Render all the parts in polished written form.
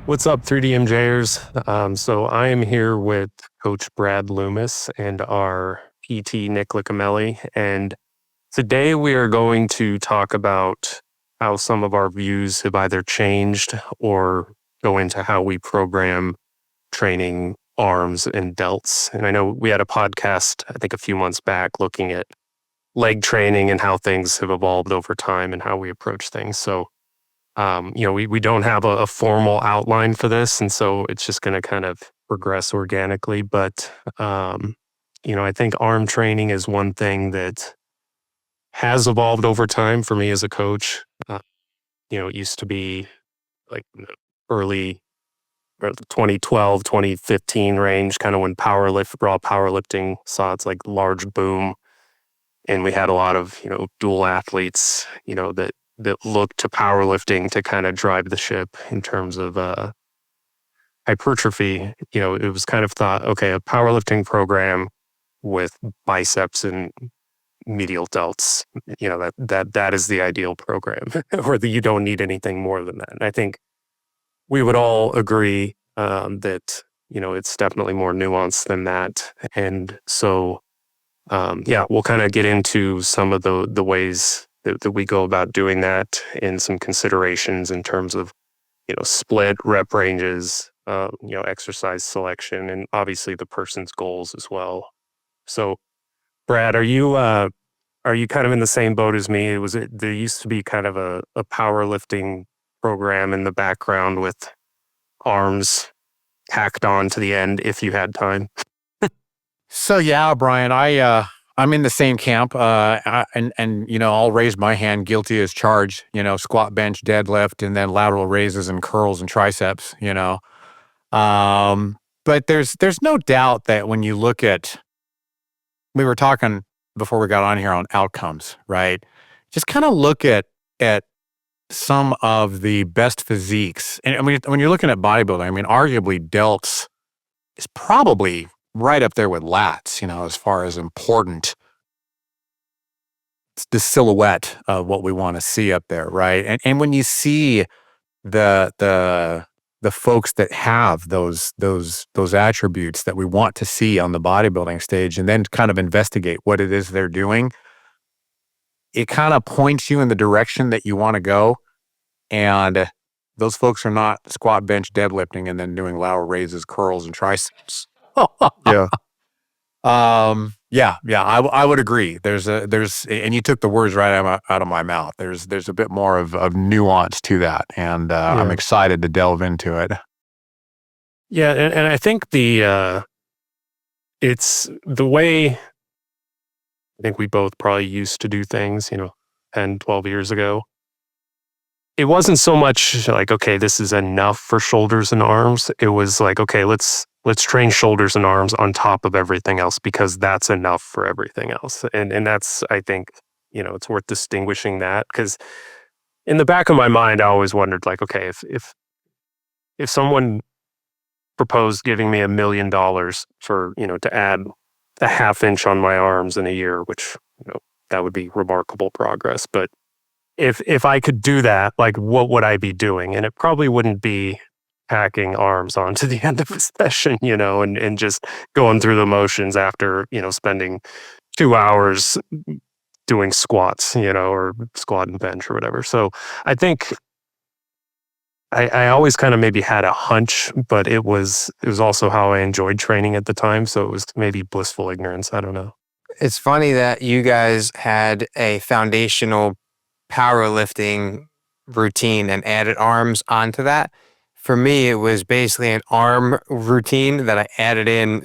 What's up, 3DMJers? So I am here with Coach Brad Loomis and our PT Nick Licamelli, and today we are going to talk about how some of our views have either changed or go into how we program training arms and delts. And I know we had a podcast, I think a few months back, looking at leg training and how things have evolved over time and how we approach things. So we don't have a formal outline for this, and so it's just going to kind of progress organically. But, I think arm training is one thing that has evolved over time for me as a coach. It used to be like early 2012, 2015 range, kind of when raw powerlifting saw its like large boom. And we had a lot of, dual athletes, that look to powerlifting to kind of drive the ship in terms of hypertrophy. It was kind of thought, okay, a powerlifting program with biceps and medial delts, that is the ideal program, or that you don't need anything more than that. And I think we would all agree that it's definitely more nuanced than that. And so we'll kind of get into some of the ways that we go about doing that, and some considerations in terms of, split rep ranges, exercise selection, and obviously the person's goals as well. So, Brad, are you kind of in the same boat as me? There used to be kind of a powerlifting program in the background with arms tacked on to the end if you had time. So yeah, Brian, I'm in the same camp, and I'll raise my hand, guilty as charged. Squat, bench, deadlift, and then lateral raises and curls and triceps. But there's no doubt that when you look at, we were talking before we got on here on outcomes, right? Just kind of look at some of the best physiques, and I mean, when you're looking at bodybuilding, I mean, arguably delts is probably right up there with lats, as far as important, the silhouette of what we want to see up there, right? And when you see the folks that have those attributes that we want to see on the bodybuilding stage, and then kind of investigate what it is they're doing, it kind of points you in the direction that you want to go. And those folks are not squat, bench, deadlifting, and then doing lateral raises, curls, and triceps. Yeah. I would agree. And you took the words right out of my mouth. There's a bit more of nuance to that, and I'm excited to delve into it. Yeah, and I think it's the way I think we both probably used to do things, 10, 12 years ago. It wasn't so much like, okay, this is enough for shoulders and arms. It was like, okay, let's train shoulders and arms on top of everything else, because that's enough for everything else. And that's, I think, it's worth distinguishing that, because in the back of my mind, I always wondered, like, okay, if someone proposed giving me $1 million for, to add a half inch on my arms in a year, which, that would be remarkable progress. But if I could do that, like, what would I be doing? And it probably wouldn't be packing arms onto the end of a session, and just going through the motions after, spending 2 hours doing squats, or squat and bench or whatever. So I think I always kind of maybe had a hunch, but it was also how I enjoyed training at the time. So it was maybe blissful ignorance. I don't know. It's funny that you guys had a foundational powerlifting routine and added arms onto that. For me, it was basically an arm routine that I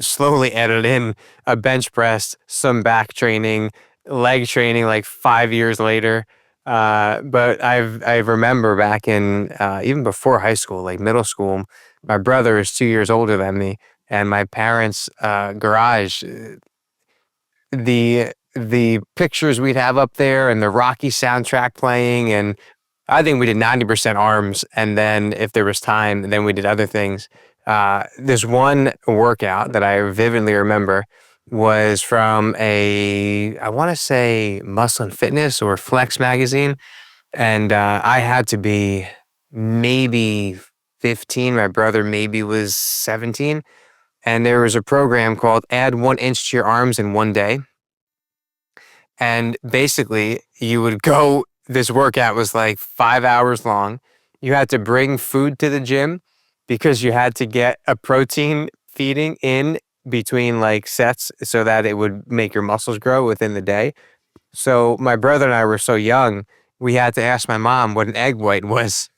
slowly added in a bench press, some back training, leg training like 5 years later. But I remember back in, even before high school, like middle school, my brother is 2 years older than me, and my parents' garage, the pictures we'd have up there and the Rocky soundtrack playing, and I think we did 90% arms, and then if there was time, then we did other things. This one workout that I vividly remember was from I want to say Muscle and Fitness or Flex magazine, and I had to be maybe 15. My brother maybe was 17. And there was a program called Add 1 Inch to Your Arms in 1 Day. And basically, you would go, this workout was like 5 hours long. You had to bring food to the gym because you had to get a protein feeding in between like sets so that it would make your muscles grow within the day. So my brother and I were so young, we had to ask my mom what an egg white was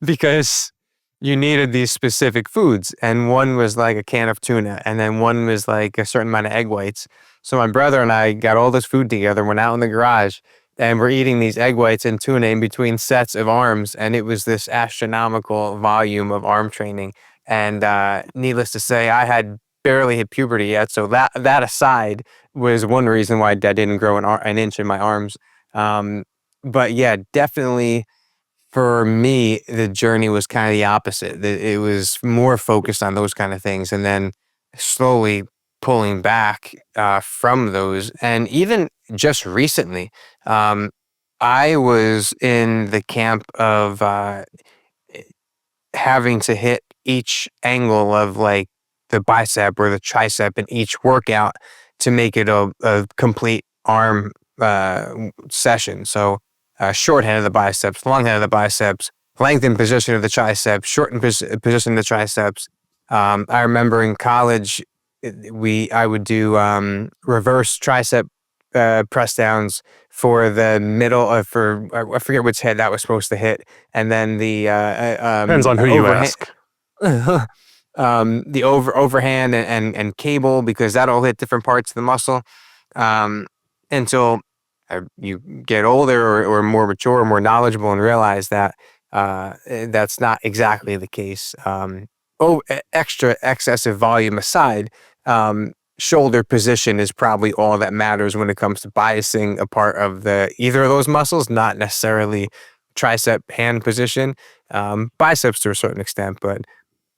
because you needed these specific foods. And one was like a can of tuna, and then one was like a certain amount of egg whites. So my brother and I got all this food together, went out in the garage, and we're eating these egg whites and tuna in between sets of arms. And it was this astronomical volume of arm training. And needless to say, I had barely hit puberty yet. So that aside was one reason why I didn't grow an inch in my arms. But yeah, definitely for me, the journey was kind of the opposite. It was more focused on those kind of things, and then slowly pulling back from those. And even just recently, I was in the camp of having to hit each angle of like the bicep or the tricep in each workout to make it a complete arm session. So shorthand of the biceps, longhand of the biceps, lengthened position of the triceps, shortened position of the triceps. I remember in college, I would do reverse tricep press downs for the middle I forget which head that was supposed to hit, and then the Depends on who you overhand, ask. the overhand and cable, because that all hit different parts of the muscle. Until you get older or more mature or more knowledgeable and realize that that's not exactly the case. Extra excessive volume aside, shoulder position is probably all that matters when it comes to biasing a part of either of those muscles, not necessarily tricep hand position, biceps to a certain extent, but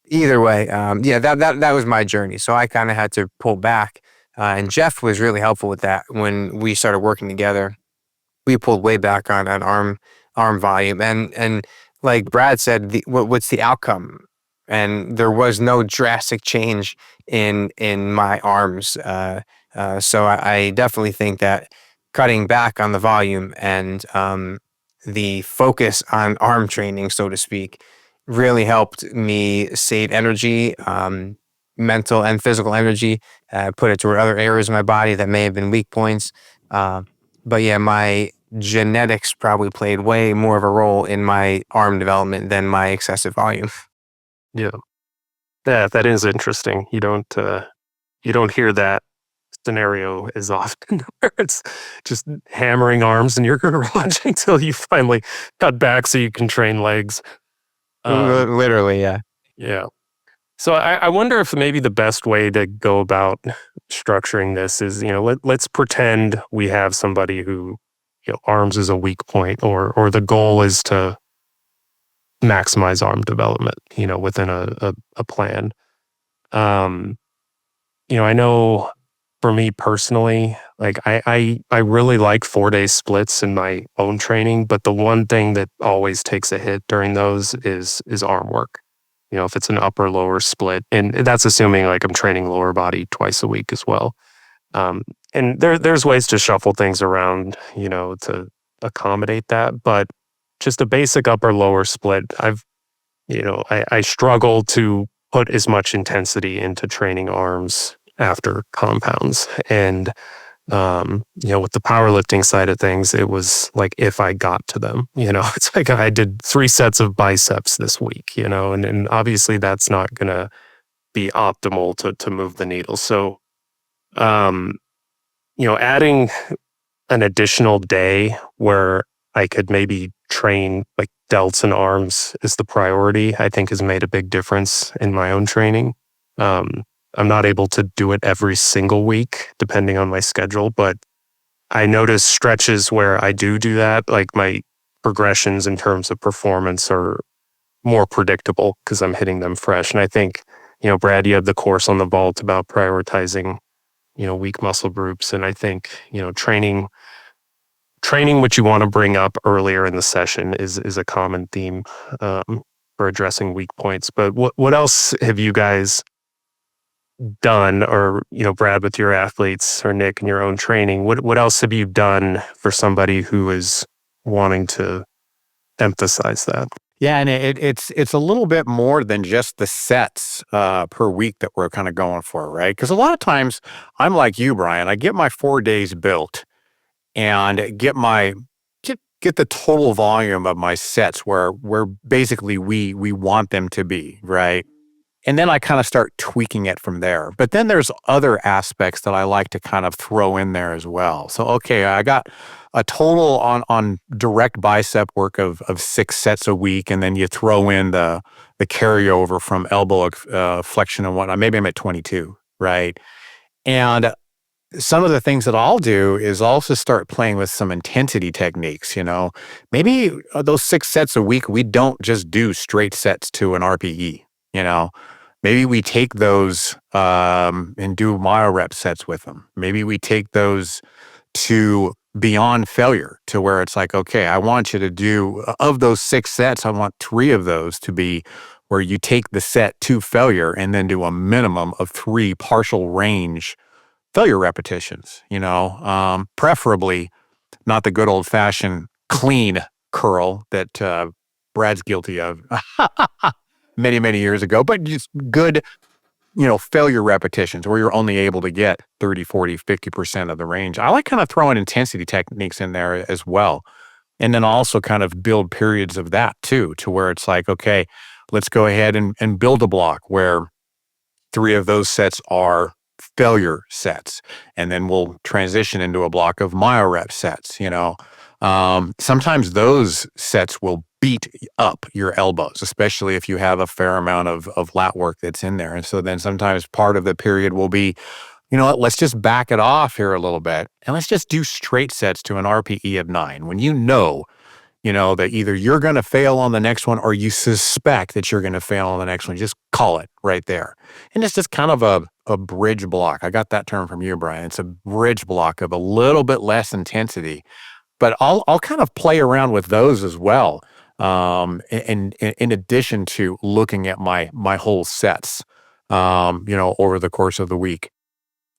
either way, yeah, that was my journey. So I kind of had to pull back, and Jeff was really helpful with that when we started working together. We pulled way back on arm volume, and like Brad said, what's the outcome? And there was no drastic change in my arms. So I definitely think that cutting back on the volume and the focus on arm training, so to speak, really helped me save energy, mental and physical energy, put it toward other areas of my body that may have been weak points. But yeah, my genetics probably played way more of a role in my arm development than my excessive volume. Yeah. That is interesting. You don't hear that scenario as often where it's just hammering arms in your garage until you finally cut back so you can train legs. Literally, yeah. Yeah. So I wonder if maybe the best way to go about structuring this is, let's pretend we have somebody who, arms is a weak point, or the goal is to maximize arm development, within a plan. I know for me personally, like I really like 4-day splits in my own training, but the one thing that always takes a hit during those is arm work. If it's an upper lower split, and that's assuming like I'm training lower body twice a week as well. And there's ways to shuffle things around, to accommodate that, but just a basic upper lower split, I struggle to put as much intensity into training arms after compounds. And, with the powerlifting side of things, it was like if I got to them, it's like I did 3 sets of biceps this week, and obviously that's not going to be optimal to move the needle. So, adding an additional day where I could maybe train like delts and arms is the priority, I think has made a big difference in my own training. I'm not able to do it every single week, depending on my schedule, but I notice stretches where I do that, like my progressions in terms of performance are more predictable because I'm hitting them fresh. And I think, Brad, you have the course on the vault about prioritizing, weak muscle groups. And I think, training what you want to bring up earlier in the session is a common theme. for addressing weak points. But what else have you guys done, or Brad, with your athletes, or Nick in your own training? What else have you done for somebody who is wanting to emphasize that? Yeah, and it's a little bit more than just the sets per week that we're kind of going for, right? Because a lot of times I'm like you, Brian. I get my 4 days built and get the total volume of my sets where basically we want them to be, right? And then I kind of start tweaking it from there. But then there's other aspects that I like to kind of throw in there as well. So, okay, I got a total on direct bicep work of 6 sets a week. And then you throw in the carryover from elbow flexion and whatnot. Maybe I'm at 22, right? And some of the things that I'll do is also start playing with some intensity techniques, Maybe those 6 sets a week, we don't just do straight sets to an RPE, Maybe we take those and do myo-rep sets with them. Maybe we take those to beyond failure, to where it's like, okay, I want you to do, of those 6 sets, I want 3 of those to be where you take the set to failure and then do a minimum of 3 partial range failure repetitions, preferably not the good old fashioned clean curl that Brad's guilty of many, many years ago, but just good, failure repetitions where you're only able to get 30, 40, 50% of the range. I like kind of throwing intensity techniques in there as well. And then also kind of build periods of that too, to where it's like, okay, let's go ahead and build a block where 3 of those sets are failure sets. And then we'll transition into a block of myo-rep sets, Sometimes those sets will beat up your elbows, especially if you have a fair amount of lat work that's in there. And so then sometimes part of the period will be, what, let's just back it off here a little bit and let's just do straight sets to an RPE of 9. When that either you're going to fail on the next one or you suspect that you're going to fail on the next one, just call it right there. And it's just kind of a bridge block. I got that term from you, Brian. It's a bridge block of a little bit less intensity, but I'll kind of play around with those as well. In addition to looking at my whole sets, over the course of the week.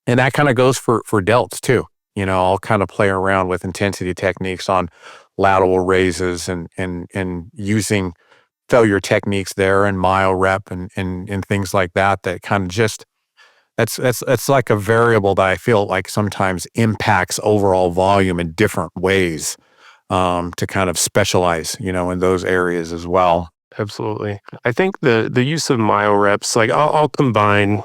And that kind of goes for delts too. I'll kind of play around with intensity techniques on lateral raises and using failure techniques there and myo-rep and things like that kind of just, that's like a variable that I feel like sometimes impacts overall volume in different ways, to kind of specialize, in those areas as well. Absolutely. I think the use of myo-reps, like I'll combine,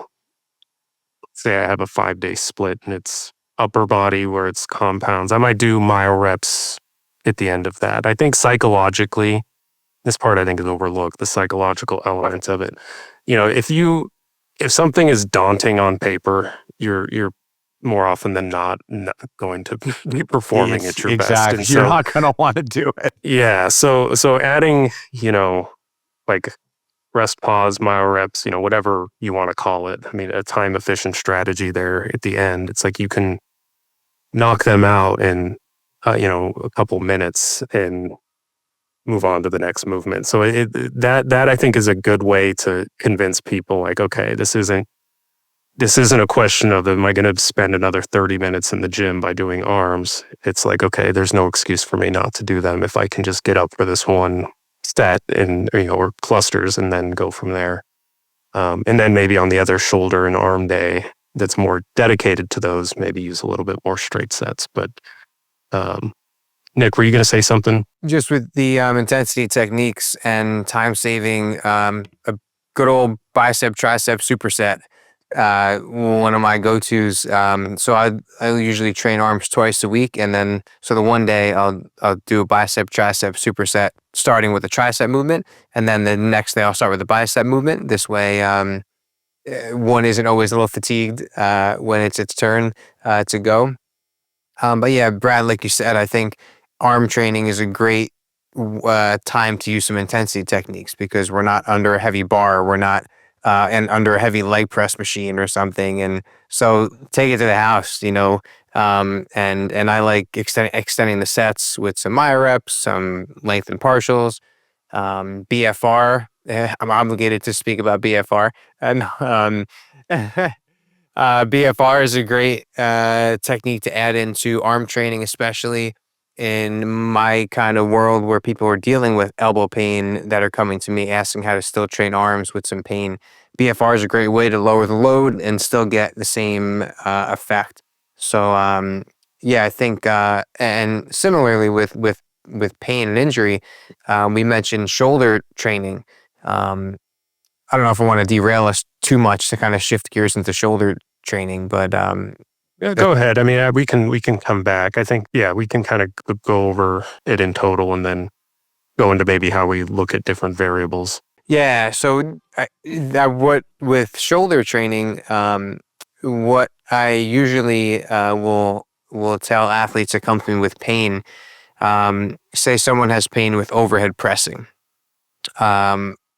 say I have a 5-day split and it's upper body where it's compounds. I might do myo-reps at the end of that. I think psychologically, this part I think is overlooked, the psychological element of it. If something is daunting on paper, you're more often than not going to be performing at your best. Exactly. And you're not going to want to do it. Yeah. So adding, like rest pause, myo-reps, whatever you want to call it. I mean, a time efficient strategy there at the end. It's like you can knock them out in, a couple minutes and move on to the next movement. So that I think is a good way to convince people, like, okay, this isn't a question of, am I going to spend another 30 minutes in the gym by doing arms? It's like, okay, there's no excuse for me not to do them if I can just get up for this one set and, or clusters and then go from there. And then maybe on the other shoulder and arm day that's more dedicated to those, maybe use a little bit more straight sets. But Nick, were you going to say something? Just with the intensity techniques and time saving, a good old bicep tricep superset. One of my go-tos. So I usually train arms twice a week, and then so the one day I'll do a bicep tricep superset, starting with the tricep movement, and then the next day I'll start with the bicep movement. This way, one isn't always a little fatigued when it's its turn to go. But yeah, Brad, like you said, I think arm training is a great time to use some intensity techniques because we're not under a heavy bar, we're not and under a heavy leg press machine or something, and so take it to the house, and I like extending the sets with some myo reps, some lengthened partials, BFR. I'm obligated to speak about BFR. And BFR is a great technique to add into arm training, especially in my kind of world where people are dealing with elbow pain that are coming to me asking how to still train arms with some pain. BFR is a great way to lower the load and still get the same effect. So yeah, I think and similarly with pain and injury, we mentioned shoulder training. I don't know if I want to derail us too much to kind of shift gears into shoulder training, but Yeah, go ahead. I mean, we can come back. I think, yeah, we can kind of go over it in total and then go into maybe how we look at different variables. yeah. So what with shoulder training, what I usually will tell athletes that come to me with pain, say someone has pain with overhead pressing,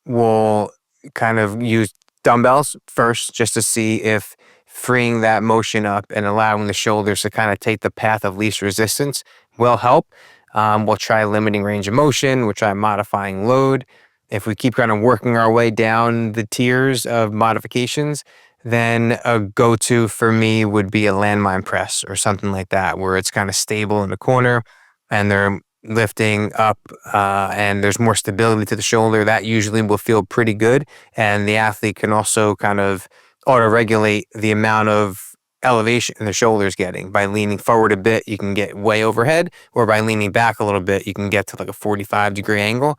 we'll kind of use dumbbells first just to see if freeing that motion up and allowing the shoulders to kind of take the path of least resistance will help. We'll try limiting range of motion. We'll try modifying load. If we keep kind of working our way down the tiers of modifications, then a go-to for me would be a landmine press or something like that, where it's kind of stable in the corner and they're lifting up and there's more stability to the shoulder. That usually will feel pretty good. And the athlete can also kind of auto-regulate the amount of elevation the shoulder's getting. By leaning forward a bit, you can get way overhead, or by leaning back a little bit, you can get to like a 45-degree angle.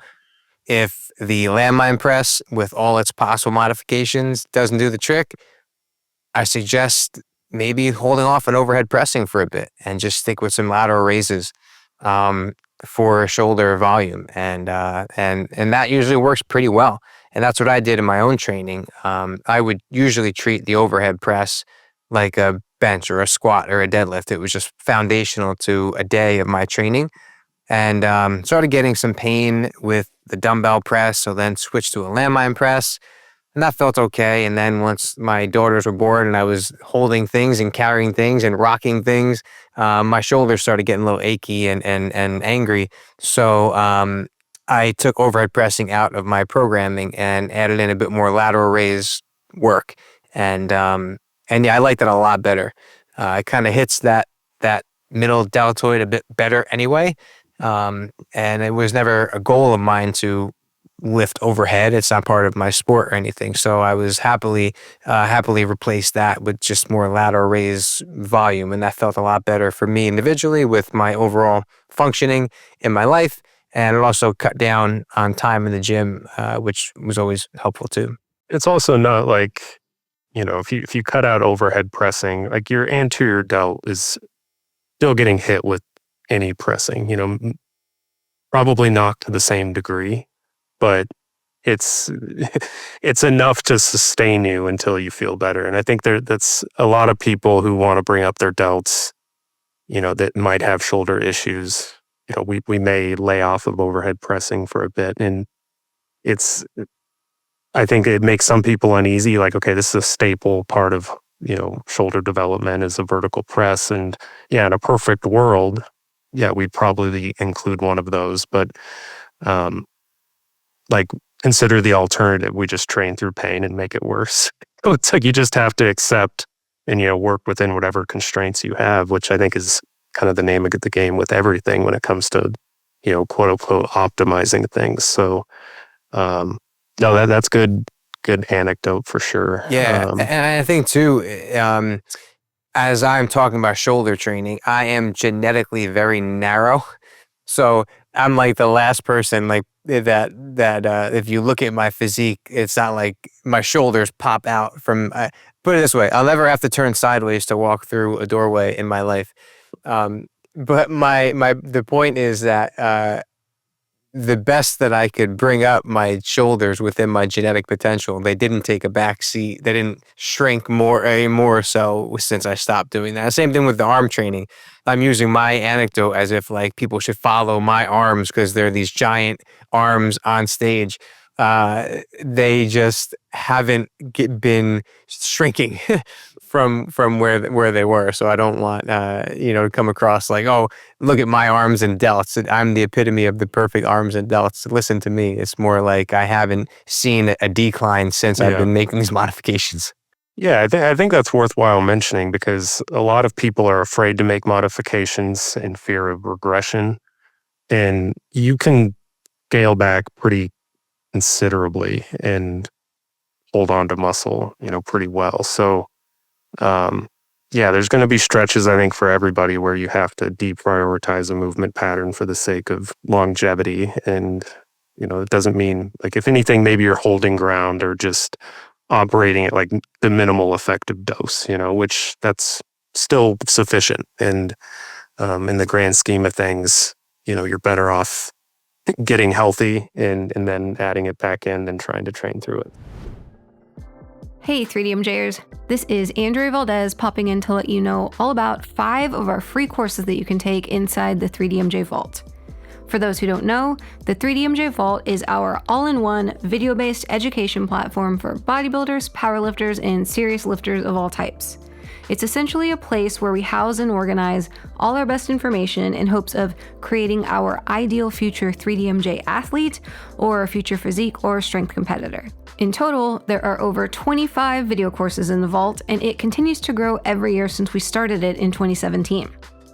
If the landmine press with all its possible modifications doesn't do the trick, I suggest maybe holding off on overhead pressing for a bit and just stick with some lateral raises for shoulder volume, and that usually works pretty well. And that's what I did in my own training. I would usually treat the overhead press like a bench or a squat or a deadlift. It was just foundational to a day of my training, and started getting some pain with the dumbbell press. So then switched to a landmine press. And that felt okay. And then once my daughters were born and I was holding things and carrying things and rocking things, my shoulders started getting a little achy and angry. So I took overhead pressing out of my programming and added in a bit more lateral raise work. And yeah, I like that a lot better. It kind of hits that middle deltoid a bit better anyway. And it was never a goal of mine to lift overhead. It's not part of my sport or anything. So I was happily replaced that with just more lateral raise volume. And that felt a lot better for me individually with my overall functioning in my life. And it also cut down on time in the gym, which was always helpful too. It's also not like, if you cut out overhead pressing, like your anterior delt is still getting hit with any pressing, probably not to the same degree, but it's enough to sustain you until you feel better. And I think that's a lot of people who want to bring up their delts, that might have shoulder issues. We may lay off of overhead pressing for a bit, and I think it makes some people uneasy. Like, okay, this is a staple part of shoulder development is a vertical press, and yeah, in a perfect world, yeah, we'd probably include one of those, but like consider the alternative. We just train through pain and make it worse. So it's like you just have to accept and work within whatever constraints you have, which I think is kind of the name of the game with everything when it comes to quote unquote optimizing things. So no, that's good anecdote for sure. Yeah, and I think too, as I'm talking about shoulder training, I am genetically very narrow. So I'm like the last person like that if you look at my physique, it's not like my shoulders pop out from. Put it this way: I'll never have to turn sideways to walk through a doorway in my life. But the point is that the best that I could bring up my shoulders within my genetic potential, they didn't take a back seat. They didn't shrink more so since I stopped doing that. Same thing with the arm training. I'm using my anecdote as if like people should follow my arms because they're these giant arms on stage. They just haven't been shrinking from where they were. So I don't want to come across like, oh, look at my arms and delts. I'm the epitome of the perfect arms and delts. Listen to me. It's more like I haven't seen a decline since I've been making these modifications. Yeah, I think that's worthwhile mentioning because a lot of people are afraid to make modifications in fear of regression, and you can scale back pretty considerably and hold on to muscle, pretty well. So, there's going to be stretches, I think, for everybody where you have to deprioritize a movement pattern for the sake of longevity. And, it doesn't mean, like, if anything, maybe you're holding ground or just operating at like the minimal effective dose, which that's still sufficient. And in the grand scheme of things, you're better off getting healthy and then adding it back in than trying to train through it. Hey 3DMJers, this is Andrea Valdez popping in to let you know all about 5 of our free courses that you can take inside the 3DMJ Vault. For those who don't know, the 3DMJ Vault is our all-in-one video-based education platform for bodybuilders, powerlifters, and serious lifters of all types. It's essentially a place where we house and organize all our best information in hopes of creating our ideal future 3DMJ athlete or future physique or strength competitor. In total, there are over 25 video courses in the vault, and it continues to grow every year since we started it in 2017.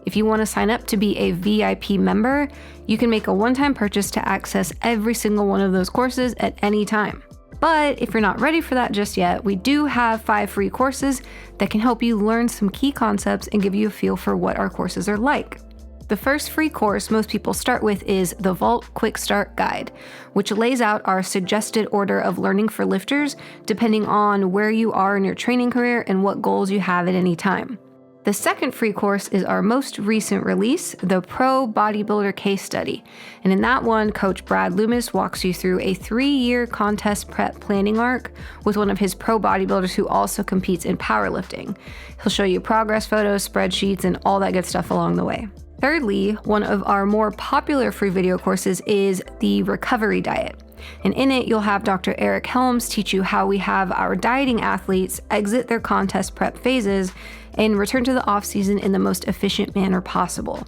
If you want to sign up to be a VIP member, you can make a one-time purchase to access every single one of those courses at any time. But if you're not ready for that just yet, we do have 5 free courses that can help you learn some key concepts and give you a feel for what our courses are like. The first free course most people start with is the Vault Quick Start Guide, which lays out our suggested order of learning for lifters depending on where you are in your training career and what goals you have at any time. The second free course is our most recent release, the Pro Bodybuilder Case Study. And in that one, Coach Brad Loomis walks you through a 3-year contest prep planning arc with one of his pro bodybuilders who also competes in powerlifting. He'll show you progress photos, spreadsheets, and all that good stuff along the way. Thirdly, one of our more popular free video courses is the Recovery Diet. And in it, you'll have Dr. Eric Helms teach you how we have our dieting athletes exit their contest prep phases and return to the off-season in the most efficient manner possible.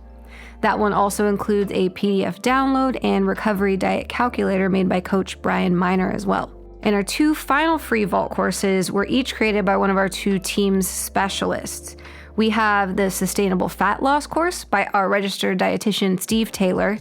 That one also includes a PDF download and recovery diet calculator made by Coach Brian Miner as well. And our 2 final free vault courses were each created by one of our 2 team's specialists. We have the Sustainable Fat Loss course by our registered dietitian Steve Taylor,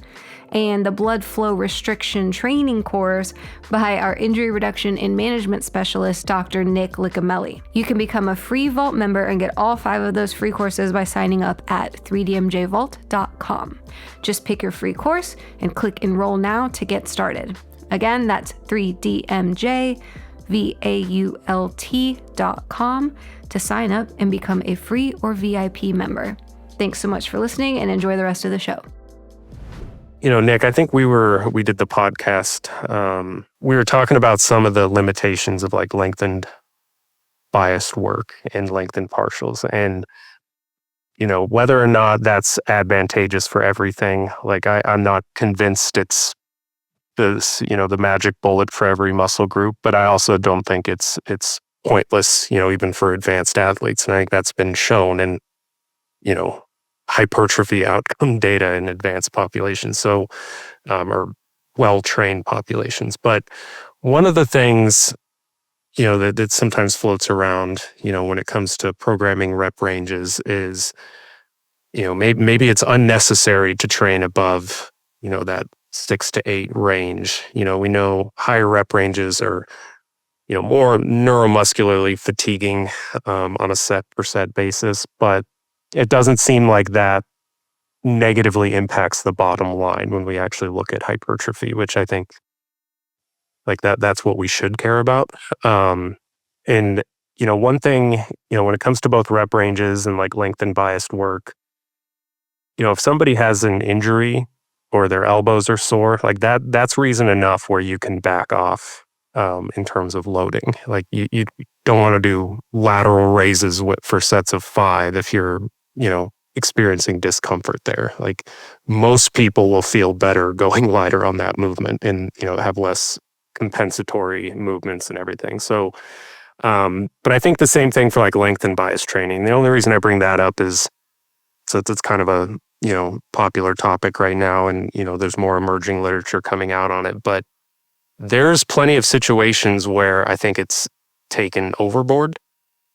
and the Blood Flow Restriction Training course by our injury reduction and management specialist, Dr. Nick Licamelli. You can become a free Vault member and get all 5 of those free courses by signing up at 3dmjvault.com. Just pick your free course and click Enroll Now to get started. Again, that's 3dmjvault.com to sign up and become a free or VIP member. Thanks so much for listening and enjoy the rest of the show. Nick, I think we did the podcast. We were talking about some of the limitations of like lengthened biased work and lengthened partials. And, whether or not that's advantageous for everything, like I'm not convinced it's the magic bullet for every muscle group, but I also don't think it's pointless, even for advanced athletes. And I think that's been shown in, hypertrophy outcome data in advanced populations, so or well-trained populations. But one of the things, that sometimes floats around, when it comes to programming rep ranges is, maybe it's unnecessary to train above, that 6 to 8 range. We know higher rep ranges are, more neuromuscularly fatiguing on a set per set basis, but it doesn't seem like that negatively impacts the bottom line when we actually look at hypertrophy, which I think like that's what we should care about. And one thing, when it comes to both rep ranges and like lengthened biased work, if somebody has an injury or their elbows are sore, like that's reason enough where you can back off in terms of loading. Like you don't want to do lateral raises for sets of 5 if you're, experiencing discomfort there. Like most people will feel better going lighter on that movement and, have less compensatory movements and everything. So But I think the same thing for like length and bias training. The only reason I bring that up is so it's kind of a, popular topic right now, and, there's more emerging literature coming out on it. But there's plenty of situations where I think it's taken overboard,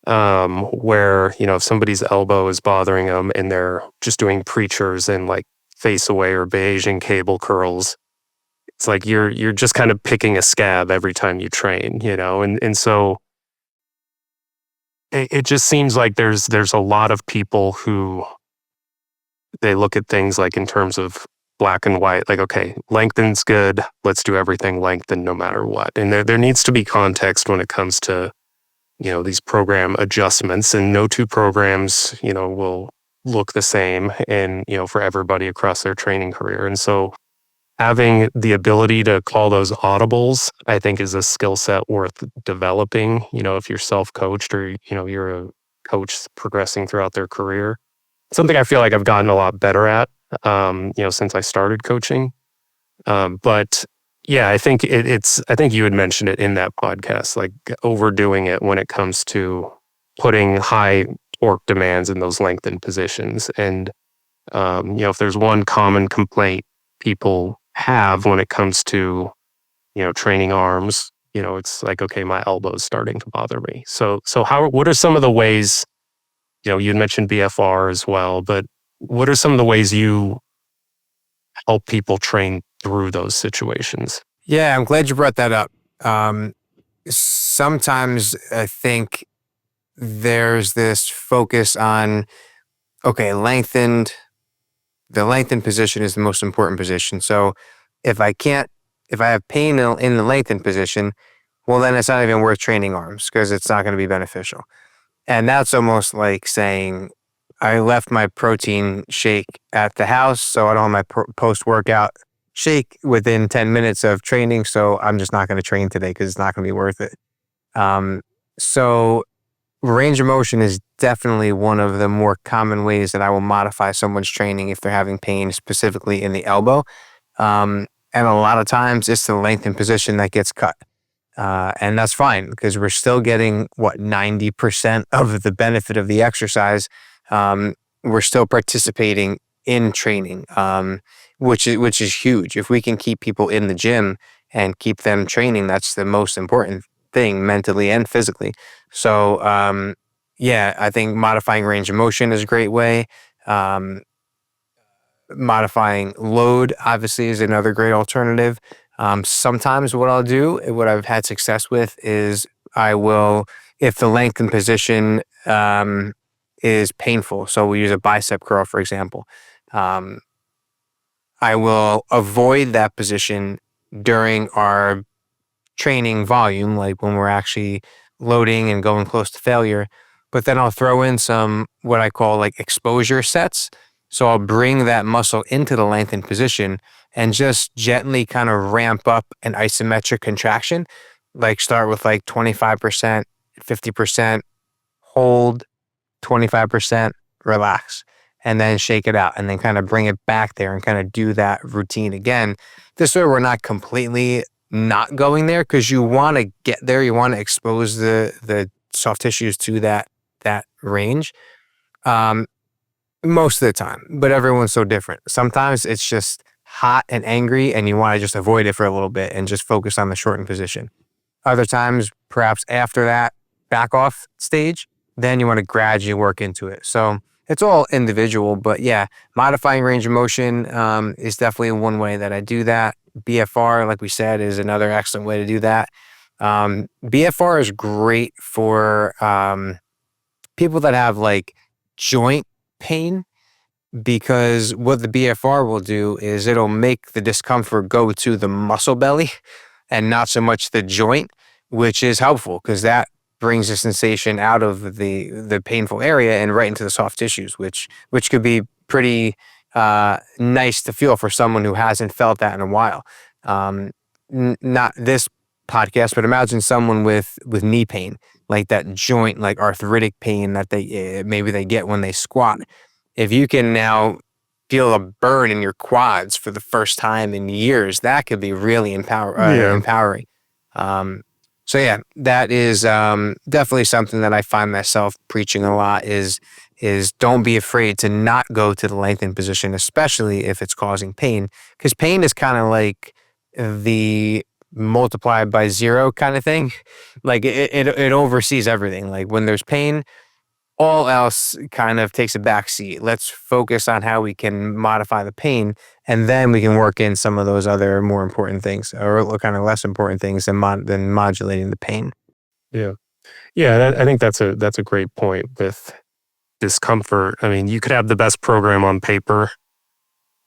where, if somebody's elbow is bothering them and they're just doing preachers and like face away or Bayesian cable curls, it's like you're just kind of picking a scab every time you train, and so it just seems like there's a lot of people who they look at things like in terms of black and white, like, okay, lengthened's good, let's do everything lengthened no matter what. And there needs to be context when it comes to, these program adjustments, and no two programs, will look the same and, for everybody across their training career. And so having the ability to call those audibles, I think is a skill set worth developing, if you're self-coached or, you're a coach progressing throughout their career. Something I feel like I've gotten a lot better at, since I started coaching. But yeah, I think I think you had mentioned it in that podcast, like overdoing it when it comes to putting high torque demands in those lengthened positions. And, if there's one common complaint people have when it comes to, training arms, it's like, okay, my elbow's starting to bother me. So what are some of the ways, you had mentioned BFR as well, but what are some of the ways you help people train through those situations? Yeah, I'm glad you brought that up. Sometimes I think there's this focus on, okay, the lengthened position is the most important position. So if I have pain in the lengthened position, well, then it's not even worth training arms because it's not going to be beneficial. And that's almost like saying, I left my protein shake at the house, so I don't have my post-workout shake within 10 minutes of training, so I'm just not going to train today because it's not going to be worth it. So range of motion is definitely one of the more common ways that I will modify someone's training if they're having pain, specifically in the elbow. And a lot of times it's the lengthened position that gets cut. And that's fine because we're still getting 90% of the benefit of the exercise. We're still participating in training, which is huge. If we can keep people in the gym and keep them training, that's the most important thing mentally and physically. So, yeah, I think modifying range of motion is a great way. Modifying load obviously is another great alternative. Sometimes what I've had success with is if the lengthened position is painful, so we use a bicep curl, for example, I will avoid that position during our training volume, like when we're actually loading and going close to failure, but then I'll throw in some what I call like exposure sets. So I'll bring that muscle into the lengthened position and just gently kind of ramp up an isometric contraction, like start with like 25%, 50%, hold, 25%, relax, and then shake it out and then kind of bring it back there and kind of do that routine again. This way we're not completely not going there because you want to get there. You want to expose the soft tissues to that range. Most of the time, but everyone's so different. Sometimes it's just hot and angry and you want to just avoid it for a little bit and just focus on the shortened position. Other times, perhaps after that back off stage, then you want to gradually work into it. So it's all individual, but yeah, modifying range of motion is definitely one way that I do that. BFR, like we said, is another excellent way to do that. BFR is great for people that have like joint pain, because what the BFR will do is it'll make the discomfort go to the muscle belly and not so much the joint, which is helpful because that brings the sensation out of the painful area and right into the soft tissues, which could be pretty nice to feel for someone who hasn't felt that in a while. Not this podcast, but imagine someone with knee pain, like that joint, like arthritic pain that maybe they get when they squat. If you can now feel a burn in your quads for the first time in years, that could be really empowering. So So yeah, that is definitely something that I find myself preaching a lot is don't be afraid to not go to the lengthened position, especially if it's causing pain, because pain is kind of like the multiplied by zero kind of thing. Like it oversees everything. Like when there's pain, all else kind of takes a backseat. Let's focus on how we can modify the pain, and then we can work in some of those other more important things, or kind of less important things than modulating the pain. Yeah. Yeah, I think that's a great point with discomfort. I mean, you could have the best program on paper,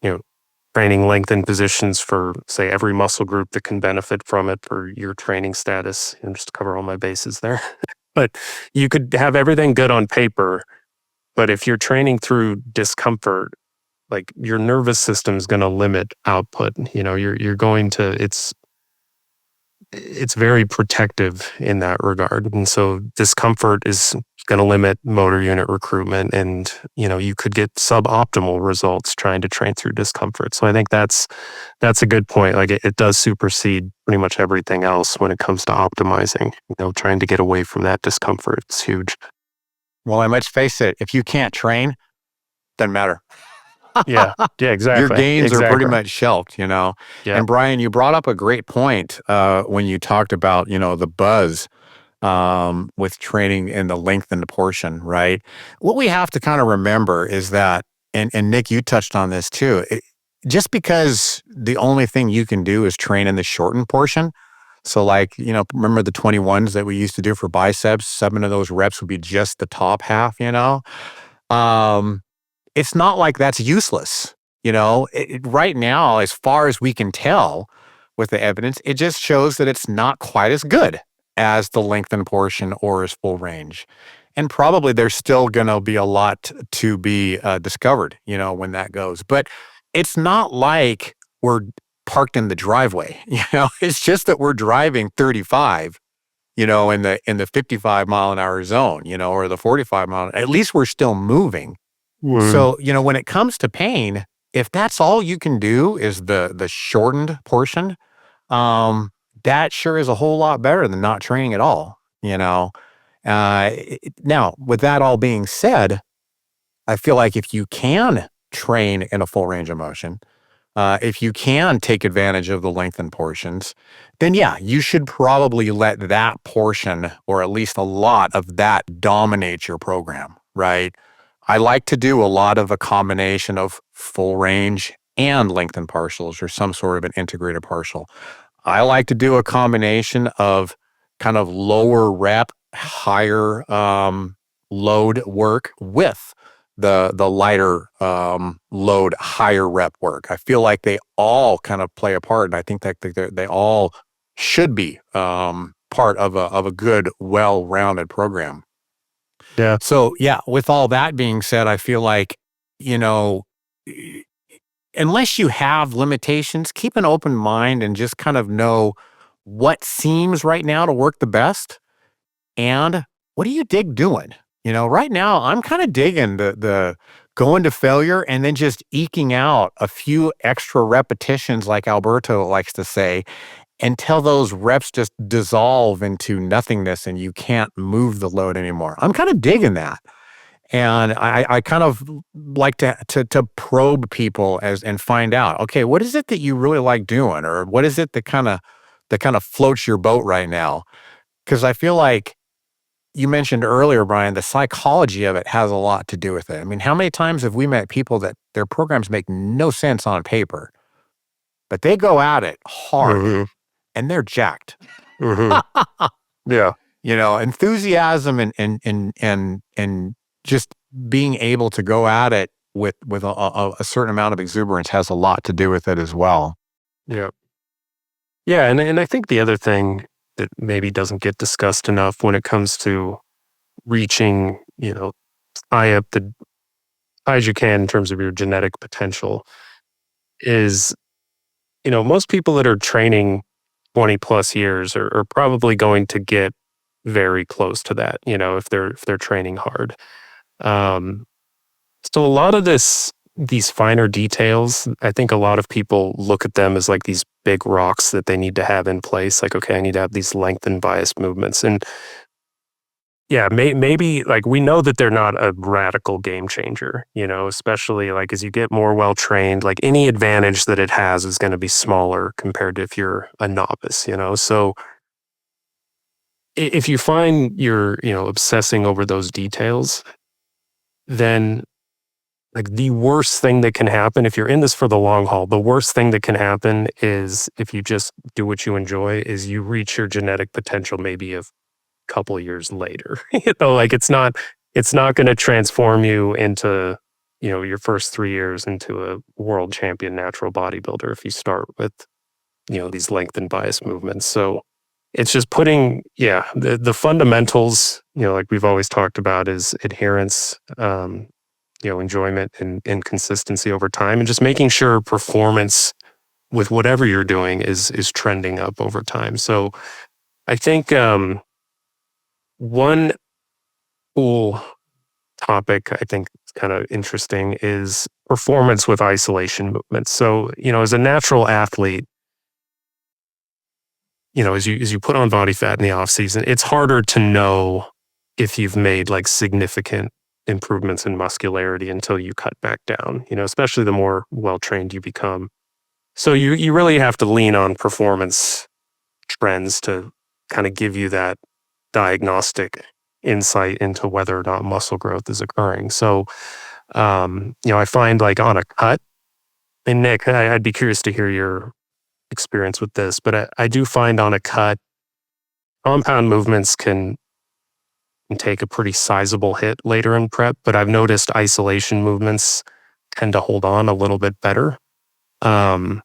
you know, training lengthened positions for, say, every muscle group that can benefit from it for your training status, and just to cover all my bases there. But you could have everything good on paper, but if you're training through discomfort, like your nervous system is going to limit output. You're going to, it's very protective in that regard. And so discomfort is going to limit motor unit recruitment, and, you could get suboptimal results trying to train through discomfort. So I think that's a good point. Like it does supersede pretty much everything else when it comes to optimizing, trying to get away from that discomfort. It's huge. Well, and let's face it, if you can't train, doesn't matter. Yeah, exactly. Your gains are pretty much shelved, Yeah. And Brian, you brought up a great point when you talked about, the buzz with training in the lengthened portion, right? What we have to kind of remember is that, and Nick, you touched on this too, just because the only thing you can do is train in the shortened portion. So like, remember the 21s that we used to do for biceps, 7 of those reps would be just the top half, it's not like that's useless. Right now, as far as we can tell with the evidence, it just shows that it's not quite as good as the lengthened portion or as full range. And probably there's still going to be a lot to be discovered, when that goes. But it's not like we're parked in the driveway, it's just that we're driving 35, in the 55 mile an hour zone, or the 45 mile. At least we're still moving. So, when it comes to pain, if that's all you can do is the shortened portion, that sure is a whole lot better than not training at all, Now, with that all being said, I feel like if you can train in a full range of motion, if you can take advantage of the lengthened portions, then yeah, you should probably let that portion, or at least a lot of that, dominate your program, right? I like to do a lot of a combination of full range and lengthened partials, or some sort of an integrated partial. I like to do a combination of kind of lower rep, higher load work with the lighter load, higher rep work. I feel like they all kind of play a part, and I think that they all should be part of a good, well-rounded program. Yeah. So yeah, with all that being said, I feel like, unless you have limitations, keep an open mind and just kind of know what seems right now to work the best, and what do you dig doing? Right now I'm kind of digging the going to failure and then just eking out a few extra repetitions, like Alberto likes to say, until those reps just dissolve into nothingness and you can't move the load anymore. I'm kind of digging that. And I kind of like to probe people and find out, okay, what is it that you really like doing? Or what is it that kind of floats your boat right now? Because I feel like you mentioned earlier, Brian, the psychology of it has a lot to do with it. I mean, how many times have we met people that their programs make no sense on paper, but they go at it hard and they're jacked? Yeah. Enthusiasm and just being able to go at it with a certain amount of exuberance has a lot to do with it as well. Yeah. Yeah. And I think the other thing that maybe doesn't get discussed enough when it comes to reaching, high up the high as you can in terms of your genetic potential is, most people that are training 20 plus years are probably going to get very close to that, if they're training hard. So a lot of this these finer details, I think a lot of people look at them as like these big rocks that they need to have in place. Like, okay, I need to have these lengthened bias movements. And yeah, maybe like we know that they're not a radical game changer, especially like as you get more well trained, like any advantage that it has is going to be smaller compared to if you're a novice, So if you find you're, obsessing over those details, then like the worst thing that can happen, if you're in this for the long haul, the worst thing that can happen is if you just do what you enjoy, is you reach your genetic potential maybe a couple years later. Like it's not going to transform you into, your first 3 years into a world champion natural bodybuilder if you start with, these lengthened bias movements. So it's just putting, the fundamentals, like we've always talked about, is adherence, enjoyment and consistency over time, and just making sure performance with whatever you're doing is trending up over time. So I think one cool topic I think is kind of interesting is performance with isolation movements. So, as a natural athlete, as you put on body fat in the off season, it's harder to know if you've made like significant improvements in muscularity until you cut back down, especially the more well-trained you become. So you really have to lean on performance trends to kind of give you that diagnostic insight into whether or not muscle growth is occurring. So, I find like on a cut, and Nick, I'd be curious to hear your experience with this, but I do find on a cut, compound movements can take a pretty sizable hit later in prep, but I've noticed isolation movements tend to hold on a little bit better. And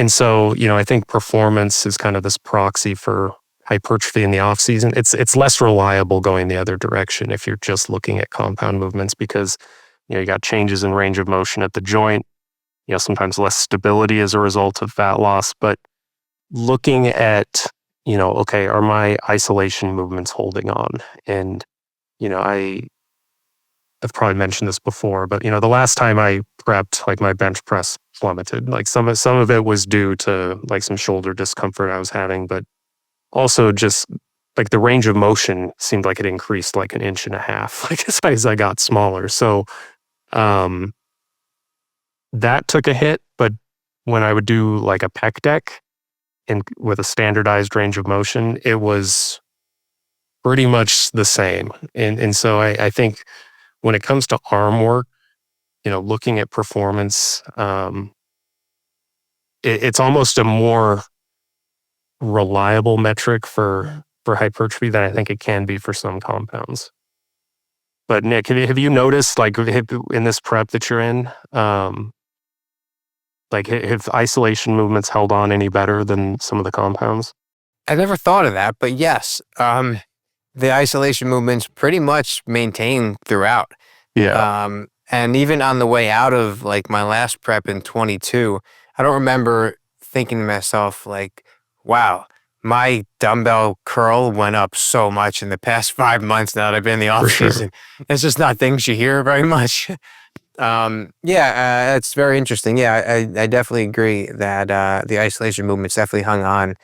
so, I think performance is kind of this proxy for hypertrophy in the off season. It's less reliable going the other direction if you're just looking at compound movements, because, you got changes in range of motion at the joint, sometimes less stability as a result of fat loss. But looking at, okay, are my isolation movements holding on? And, I've probably mentioned this before, but, the last time I prepped, like my bench press plummeted. Like some of it was due to like some shoulder discomfort I was having, but also just like the range of motion seemed like it increased like 1.5 inches, like as I got smaller. So, that took a hit, but when I would do like a pec deck and with a standardized range of motion, it was pretty much the same. And so I think when it comes to arm work, looking at performance, it's almost a more reliable metric for hypertrophy than I think it can be for some compounds. But Nick, have you noticed, like in this prep that you're in, like have isolation movements held on any better than some of the compounds? I never thought of that, but yes, the isolation movements pretty much maintain throughout. Yeah. And even on the way out of like my last prep in 22, I don't remember thinking to myself like, wow, my dumbbell curl went up so much in the past 5 months now that I've been in the off season. It's just not things you hear very much. It's very interesting. Yeah, I definitely agree that the isolation movements definitely hung on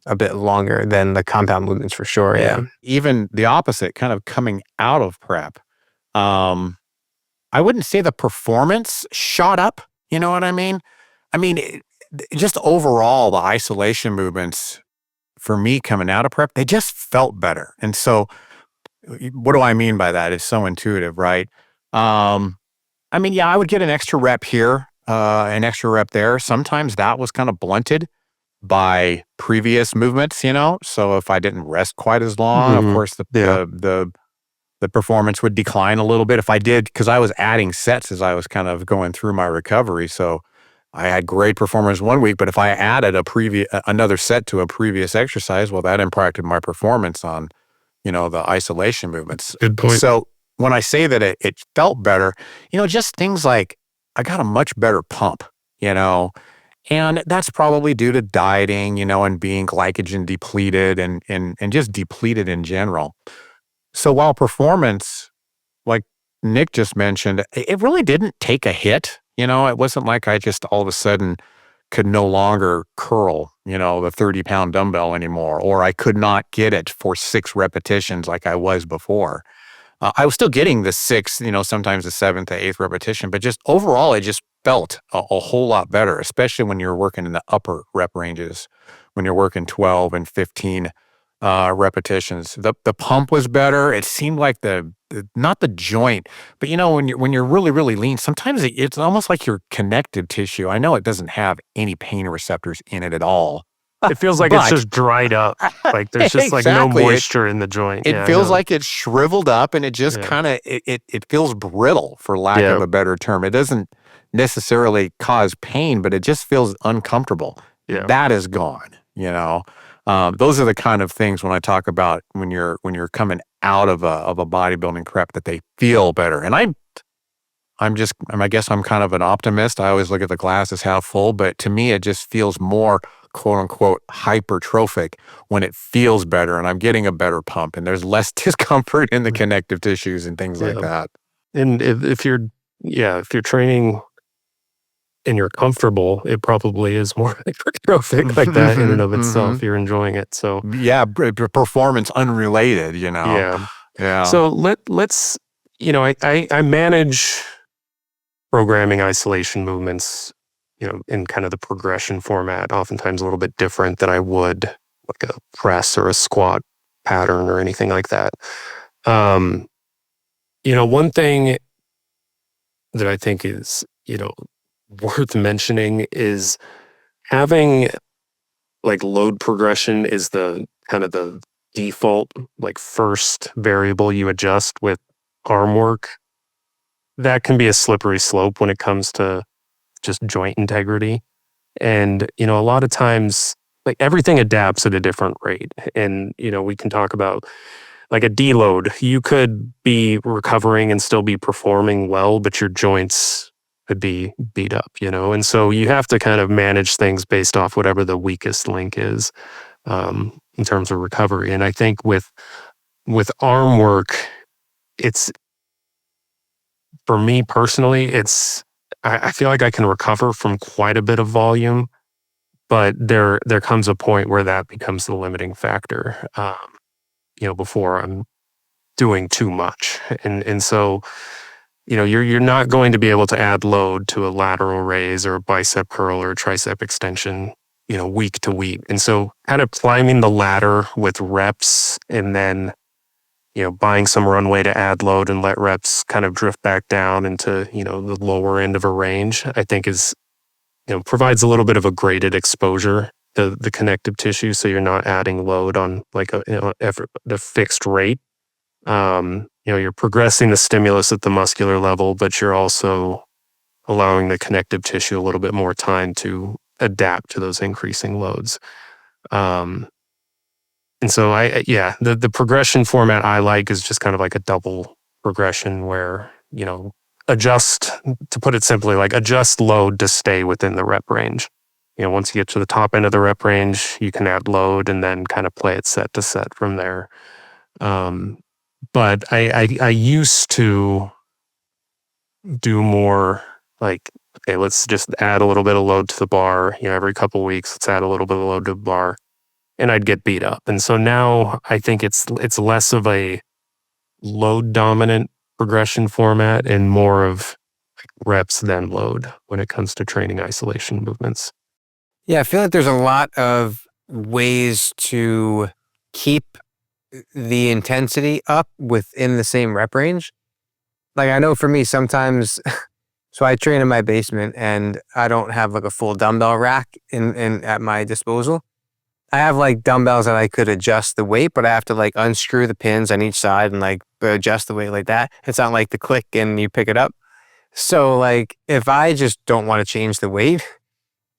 a bit longer than the compound movements for sure. Yeah. Even the opposite, kind of coming out of prep. I wouldn't say the performance shot up. You know what I mean? Just overall, the isolation movements for me coming out of prep, they just felt better. And so what do I mean by that? It's so intuitive, right? I would get an extra rep here, an extra rep there. Sometimes that was kind of blunted by previous movements, So if I didn't rest quite as long, of course, the performance would decline a little bit. If I did, because I was adding sets as I was kind of going through my recovery. So I had great performance one week, but if I added another set to a previous exercise, well, that impacted my performance on, the isolation movements. Good point. So when I say that it felt better, just things like I got a much better pump, and that's probably due to dieting, and being glycogen depleted and just depleted in general. So while performance, like Nick just mentioned, it really didn't take a hit. It wasn't like I just all of a sudden could no longer curl, the 30-pound dumbbell anymore, or I could not get it for 6 repetitions like I was before. I was still getting the 6th, sometimes the 7th, the 8th repetition, but just overall, it just felt a whole lot better, especially when you're working in the upper rep ranges, when you're working 12 and 15 repetitions. The pump was better. It seemed like not the joint, but when you're really, really lean, sometimes it's almost like your connective tissue. I know it doesn't have any pain receptors in it at all. It feels like it's But- just dried up. Like there's just like no Exactly. moisture in the joint. It Yeah, I feels know. like it's shriveled up, and it just Yeah. kind of it feels brittle, for lack Yeah. of a better term. It doesn't necessarily cause pain, but it just feels uncomfortable. Yeah. That is gone. Those are the kind of things when I talk about when you're coming out of a bodybuilding prep that they feel better. And I guess I'm kind of an optimist. I always look at the glass as half full, but to me, it just feels more quote unquote hypertrophic when it feels better and I'm getting a better pump and there's less discomfort in the connective tissues and things like Yeah. that. And if you're training and you're comfortable, it probably is more hypertrophic like that in and of itself. You're enjoying it. So Yeah, performance unrelated, yeah. Yeah. So let's I manage programming isolation movements, in kind of the progression format, oftentimes a little bit different than I would like a press or a squat pattern or anything like that. One thing that I think is, worth mentioning is having like load progression is the kind of the default, like first variable you adjust with arm work. That can be a slippery slope when it comes to just joint integrity. And, a lot of times, like everything adapts at a different rate. And, we can talk about like a deload. You could be recovering and still be performing well, but your joints could be beat up, And so you have to kind of manage things based off whatever the weakest link is in terms of recovery. And I think with arm work, it's, for me personally, I feel like I can recover from quite a bit of volume, but there comes a point where that becomes the limiting factor, before I'm doing too much. And so, you're not going to be able to add load to a lateral raise or a bicep curl or a tricep extension, week to week. And so kind of climbing the ladder with reps and then, buying some runway to add load and let reps kind of drift back down into, the lower end of a range, I think is, provides a little bit of a graded exposure to the connective tissue. So you're not adding load on like the fixed rate. You're progressing the stimulus at the muscular level, but you're also allowing the connective tissue a little bit more time to adapt to those increasing loads. And so the progression format I like is just kind of like a double progression where, adjust, to put it simply, like adjust load to stay within the rep range. Once you get to the top end of the rep range, you can add load and then kind of play it set to set from there. But I used to do more like, okay, let's just add a little bit of load to the bar, every couple of weeks, let's add a little bit of load to the bar. And I'd get beat up. And so now I think it's less of a load dominant progression format and more of reps then load when it comes to training isolation movements. Yeah, I feel like there's a lot of ways to keep the intensity up within the same rep range. Like I know for me sometimes, so I train in my basement and I don't have like a full dumbbell rack in at my disposal. I have like dumbbells that I could adjust the weight, but I have to like unscrew the pins on each side and like adjust the weight like that. It's not like the click and you pick it up. So like if I just don't want to change the weight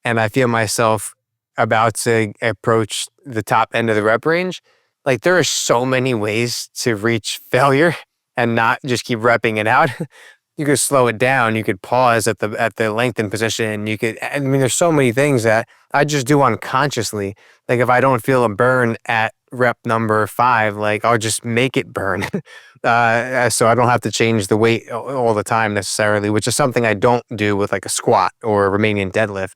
and I feel myself about to approach the top end of the rep range, like there are so many ways to reach failure and not just keep repping it out. You could slow it down. You could pause at the lengthened position. There's so many things that I just do unconsciously. Like if I don't feel a burn at rep number 5, like I'll just make it burn. So I don't have to change the weight all the time necessarily, which is something I don't do with like a squat or a Romanian deadlift.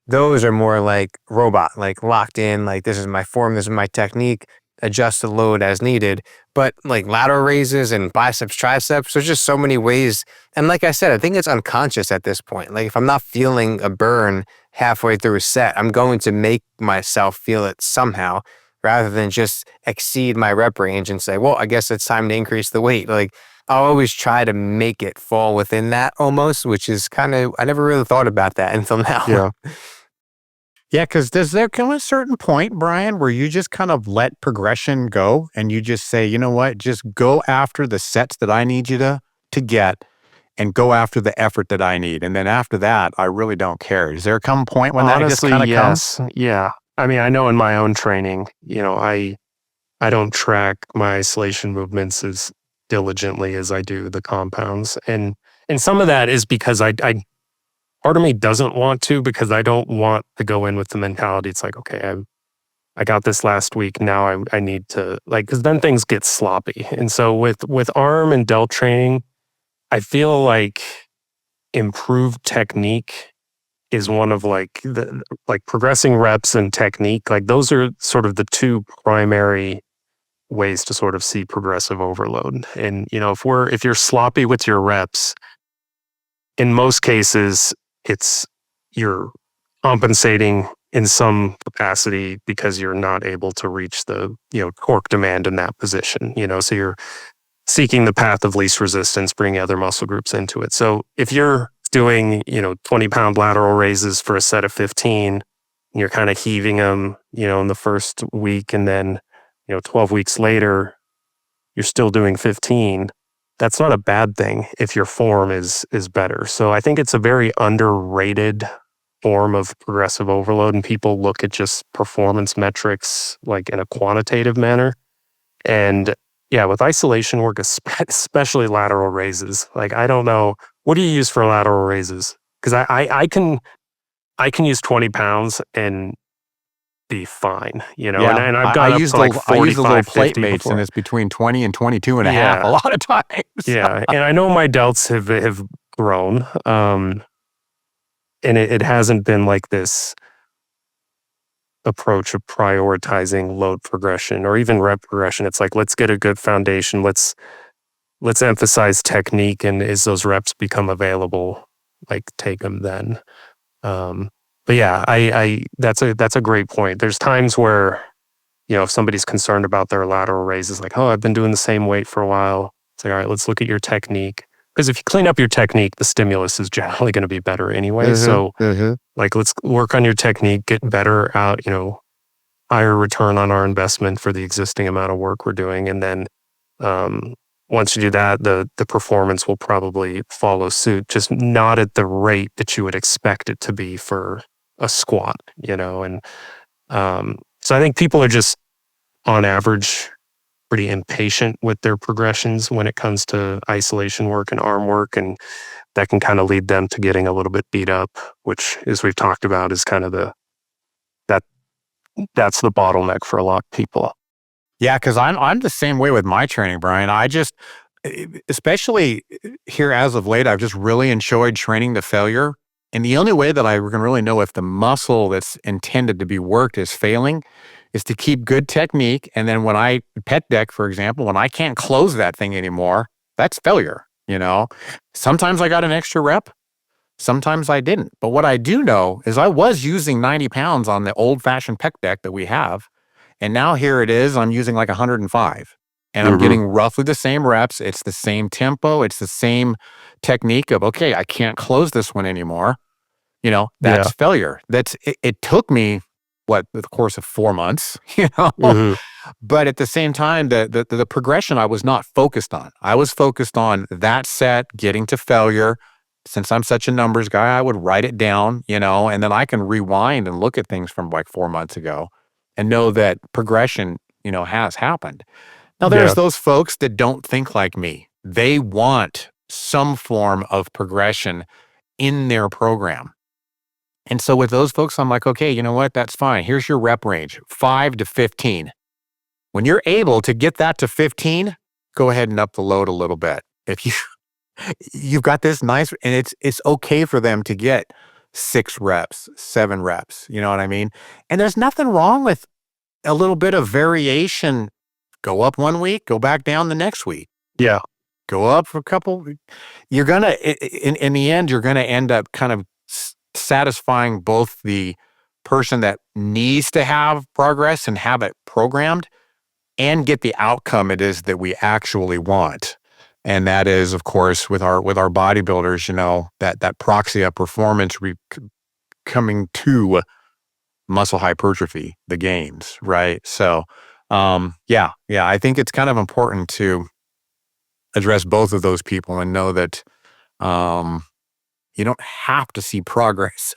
Those are more like robot, like locked in, like this is my form, this is my technique, adjust the load as needed. But like lateral raises and biceps, triceps, there's just so many ways. And like I said, I think it's unconscious at this point. Like if I'm not feeling a burn halfway through a set, I'm going to make myself feel it somehow rather than just exceed my rep range and say, well, I guess it's time to increase the weight. Like I'll always try to make it fall within that almost, which is kind of, I never really thought about that until now. Yeah. Yeah, because does there come a certain point, Brian, where you just kind of let progression go and you just say, you know what, just go after the sets that I need you to get and go after the effort that I need. And then after that, I really don't care. Does there come a point when that just Honestly, kind of comes? yes. Yeah. I mean, I know in my own training, I don't track my isolation movements as diligently as I do the compounds. And some of that is because I part of me doesn't want to, because I don't want to go in with the mentality. It's like, okay, I got this last week. Now I need to, like, because then things get sloppy. And so with arm and delt training, I feel like improved technique is one of like progressing reps and technique. Like those are sort of the two primary ways to sort of see progressive overload. And if you're sloppy with your reps, in most cases, you're compensating in some capacity because you're not able to reach the torque demand in that position. So you're seeking the path of least resistance, bringing other muscle groups into it. So if you're doing 20-pound lateral raises for a set of 15, and you're kind of heaving them in the first week, and then 12 weeks later you're still doing 15, that's not a bad thing if your form is better. So I think it's a very underrated form of progressive overload, and people look at just performance metrics like in a quantitative manner. And yeah, with isolation work, especially lateral raises, like I don't know, what do you use for lateral raises? Because I can use 20 pounds and be fine, and I've I gone up use to like I use the 45, little plate 50 mates, and before. it's between 20 and 22 and a half a Yeah. lot of times. Yeah, and I know my delts have grown, and it hasn't been like this approach of prioritizing load progression or even rep progression. It's like, let's get a good foundation. Let's emphasize technique, and as those reps become available, like take them then. But yeah, I that's a great point. There's times where if somebody's concerned about their lateral raises, like, oh, I've been doing the same weight for a while. It's like, all right, let's look at your technique. Because if you clean up your technique, the stimulus is generally going to be better anyway. So like, let's work on your technique, get better out, higher return on our investment for the existing amount of work we're doing. And then once you do that, the performance will probably follow suit, just not at the rate that you would expect it to be for a squat, and so I think people are just on average pretty impatient with their progressions when it comes to isolation work and arm work, and that can kind of lead them to getting a little bit beat up, which, as we've talked about, is kind of that's the bottleneck for a lot of people. Yeah, because I'm the same way with my training, Brian. I just, especially here as of late, I've just really enjoyed training to failure. And the only way that I can really know if the muscle that's intended to be worked is failing is to keep good technique. And then when I pet deck, for example, when I can't close that thing anymore, that's failure. Sometimes I got an extra rep. Sometimes I didn't. But what I do know is I was using 90 pounds on the old fashioned pec deck that we have. And now here it is, I'm using like 105. And I'm getting roughly the same reps. It's the same tempo. It's the same technique of, okay, I can't close this one anymore. That's failure. It took me, the course of 4 months, But at the same time, the progression I was not focused on. I was focused on that set, getting to failure. Since I'm such a numbers guy, I would write it down, and then I can rewind and look at things from like 4 months ago and know that progression, has happened. Now, there's those folks that don't think like me. They want some form of progression in their program. And so with those folks, I'm like, okay, you know what? That's fine. Here's your rep range, 5 to 15. when you're able to get that to 15, go ahead and up the load a little bit. If you've got this nice, and it's okay for them to get 6 reps, 7 reps. You know what I mean? And there's nothing wrong with a little bit of variation. Go up one week, go back down the next week. Yeah. Go up for a couple. You're gonna, in the end, you're gonna end up kind of satisfying both the person that needs to have progress and have it programmed, and get the outcome it is that we actually want. And that is, of course, with our bodybuilders, that proxy of performance coming to muscle hypertrophy, the gains, right? So, yeah, I think it's kind of important to address both of those people and know that you don't have to see progress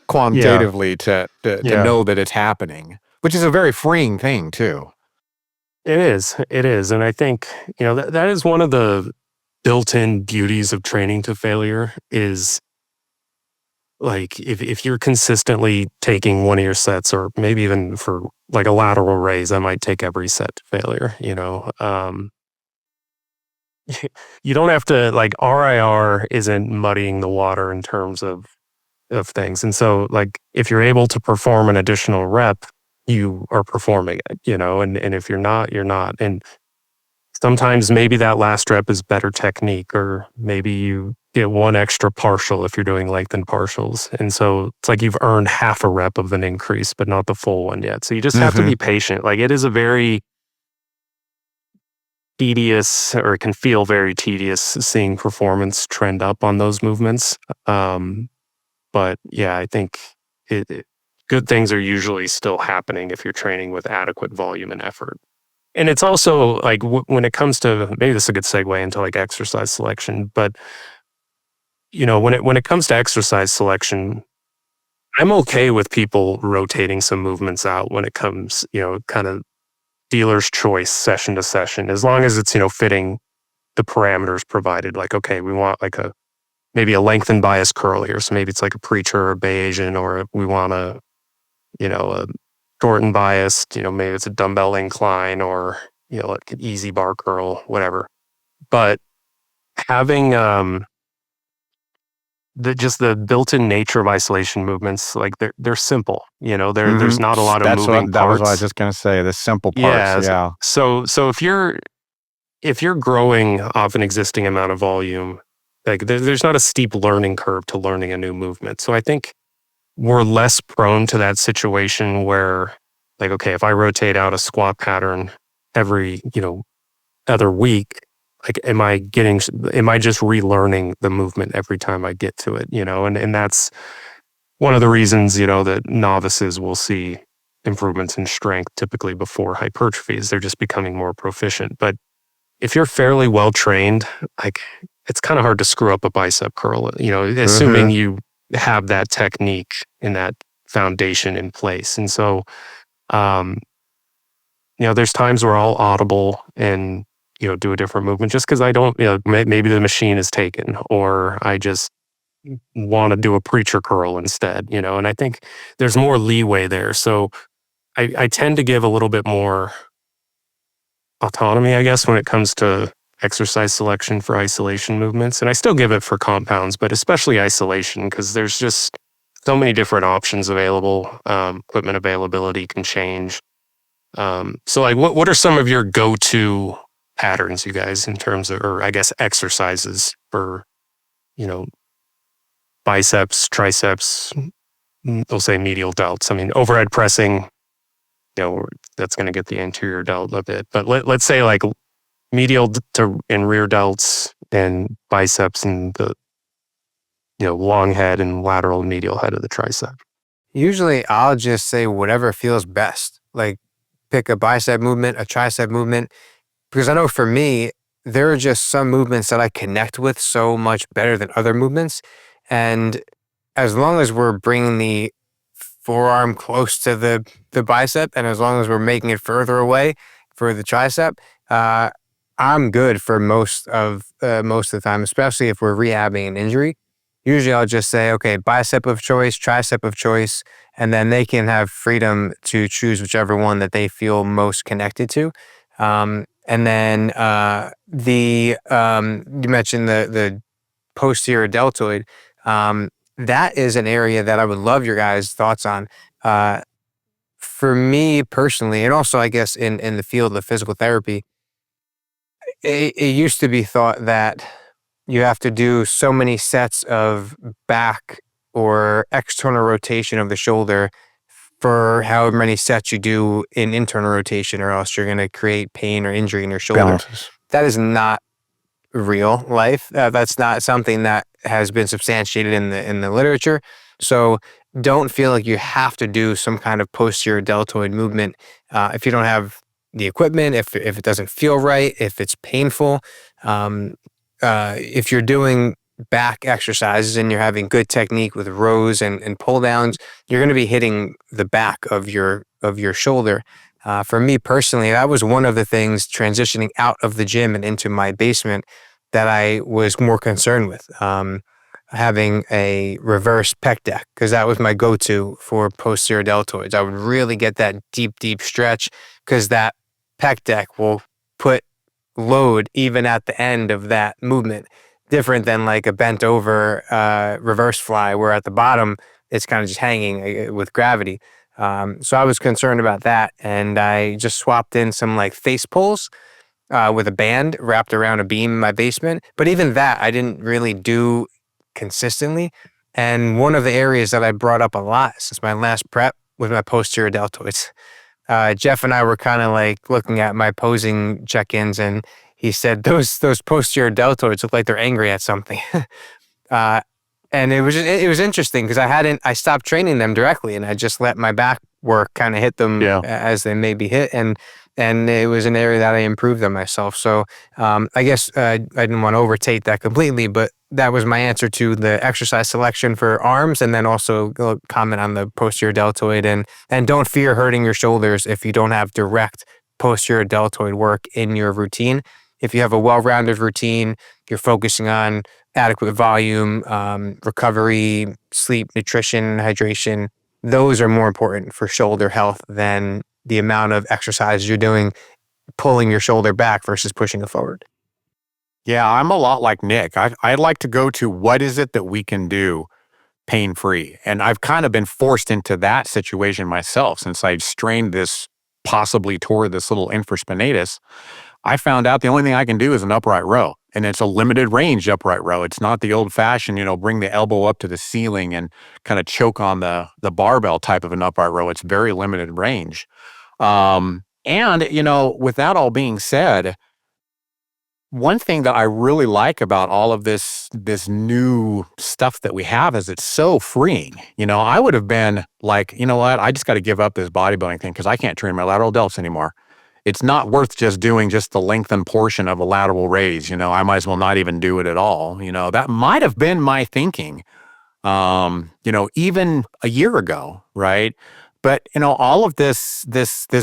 quantitatively to know that it's happening, which is a very freeing thing too. It is. And I think, that is one of the built-in beauties of training to failure is like, if you're consistently taking one of your sets, or maybe even for like a lateral raise, I might take every set to failure, you don't have to, like, RIR isn't muddying the water in terms of things. And so, like, if you're able to perform an additional rep, you are performing it, and if you're not, you're not. And sometimes maybe that last rep is better technique, or maybe you get one extra partial if you're doing lengthened partials. And so it's like you've earned half a rep of an increase, but not the full one yet. So you just have to be patient. Like, it is a very tedious, or it can feel very tedious, seeing performance trend up on those movements. But yeah, I think good things are usually still happening if you're training with adequate volume and effort. And it's also like when it comes to, maybe this is a good segue into like exercise selection, but when it comes to exercise selection, I'm okay with people rotating some movements out when it comes, kind of dealer's choice session to session, as long as it's, fitting the parameters provided. Like, okay, we want like maybe a lengthened bias curl here. So maybe it's like a preacher or a Bayesian, or we want a shortened bias, maybe it's a dumbbell incline, or, like an easy bar curl, whatever. But having the built-in nature of isolation movements, like they're simple, there's not a lot of moving parts. That was what I was just going to say, the simple parts. Yeah. So if you're growing off an existing amount of volume, like there's not a steep learning curve to learning a new movement. So I think we're less prone to that situation where, like, okay, if I rotate out a squat pattern every, other week, like, am I just relearning the movement every time I get to it, and that's one of the reasons, that novices will see improvements in strength typically before hypertrophy, is they're just becoming more proficient. But if you're fairly well trained, like, it's kind of hard to screw up a bicep curl, assuming you have that technique and that foundation in place. And so, there's times where I'll audible and, do a different movement just because I don't, maybe the machine is taken, or I just want to do a preacher curl instead, and I think there's more leeway there. So I tend to give a little bit more autonomy, I guess, when it comes to exercise selection for isolation movements. And I still give it for compounds, but especially isolation, because there's just so many different options available. Equipment availability can change. So like, what are some of your go-to patterns, you guys, in terms of, or I guess exercises for, biceps, triceps, they'll say medial delts. I mean, overhead pressing, that's going to get the anterior delt a bit, but let's say like medial and rear delts, and biceps, and the, long head and lateral and medial head of the tricep. Usually I'll just say whatever feels best. Like, pick a bicep movement, a tricep movement, because I know for me, there are just some movements that I connect with so much better than other movements. And as long as we're bringing the forearm close to the bicep, and as long as we're making it further away for the tricep, I'm good for most of the time, especially if we're rehabbing an injury. usually I'll just say, okay, bicep of choice, tricep of choice, and then they can have freedom to choose whichever one that they feel most connected to. And then you mentioned the posterior deltoid. That is an area that I would love your guys' thoughts on. Uh, for me personally, and also I guess in the field of physical therapy, it used to be thought that you have to do so many sets of back or external rotation of the shoulder for however many sets you do in internal rotation, or else you're going to create pain or injury in your shoulder. Balances. That is not real life. That's not something that has been substantiated in the literature. So don't feel like you have to do some kind of posterior deltoid movement if you don't have the equipment, if it doesn't feel right, if it's painful. If you're doing back exercises and you're having good technique with rows and pull downs, you're going to be hitting the back of your shoulder. For me personally, that was one of the things transitioning out of the gym and into my basement that I was more concerned with. Having a reverse pec deck, because that was my go-to for posterior deltoids. I would really get that deep stretch, because that pec deck will put load even at the end of that movement, different than like a bent over reverse fly, where at the bottom it's kind of just hanging with gravity. So I was concerned about that, and I just swapped in some like face pulls with a band wrapped around a beam in my basement. But even that I didn't really do consistently. And one of the areas that I brought up a lot since my last prep was my posterior deltoids. Jeff and I were kind of like looking at my posing check-ins, and he said those posterior deltoids look like they're angry at something. And it was interesting, because I stopped training them directly, and I just let my back work kind of hit them as they maybe hit, and it was an area that I improved on myself. So I guess I didn't want to overtake that completely, but that was my answer to the exercise selection for arms, and then also comment on the posterior deltoid, and don't fear hurting your shoulders if you don't have direct posterior deltoid work in your routine. If you have a well-rounded routine, you're focusing on adequate volume, recovery, sleep, nutrition, hydration. Those are more important for shoulder health than the amount of exercise you're doing, pulling your shoulder back versus pushing it forward. Yeah, I'm a lot like Nick. I'd like to go to what is it that we can do pain-free. And I've kind of been forced into that situation myself since I strained this, possibly tore this little infraspinatus. I found out the only thing I can do is an upright row, and it's a limited range upright row. It's not the old fashioned, bring the elbow up to the ceiling and kind of choke on the barbell type of an upright row. It's very limited range. And with that all being said, one thing that I really like about all of this new stuff that we have is it's so freeing. I would have been like, you know what? I just got to give up this bodybuilding thing because I can't train my lateral delts anymore. It's not worth just doing just the lengthened portion of a lateral raise. I might as well not even do it at all. That might have been my thinking, even a year ago, right? But, all of this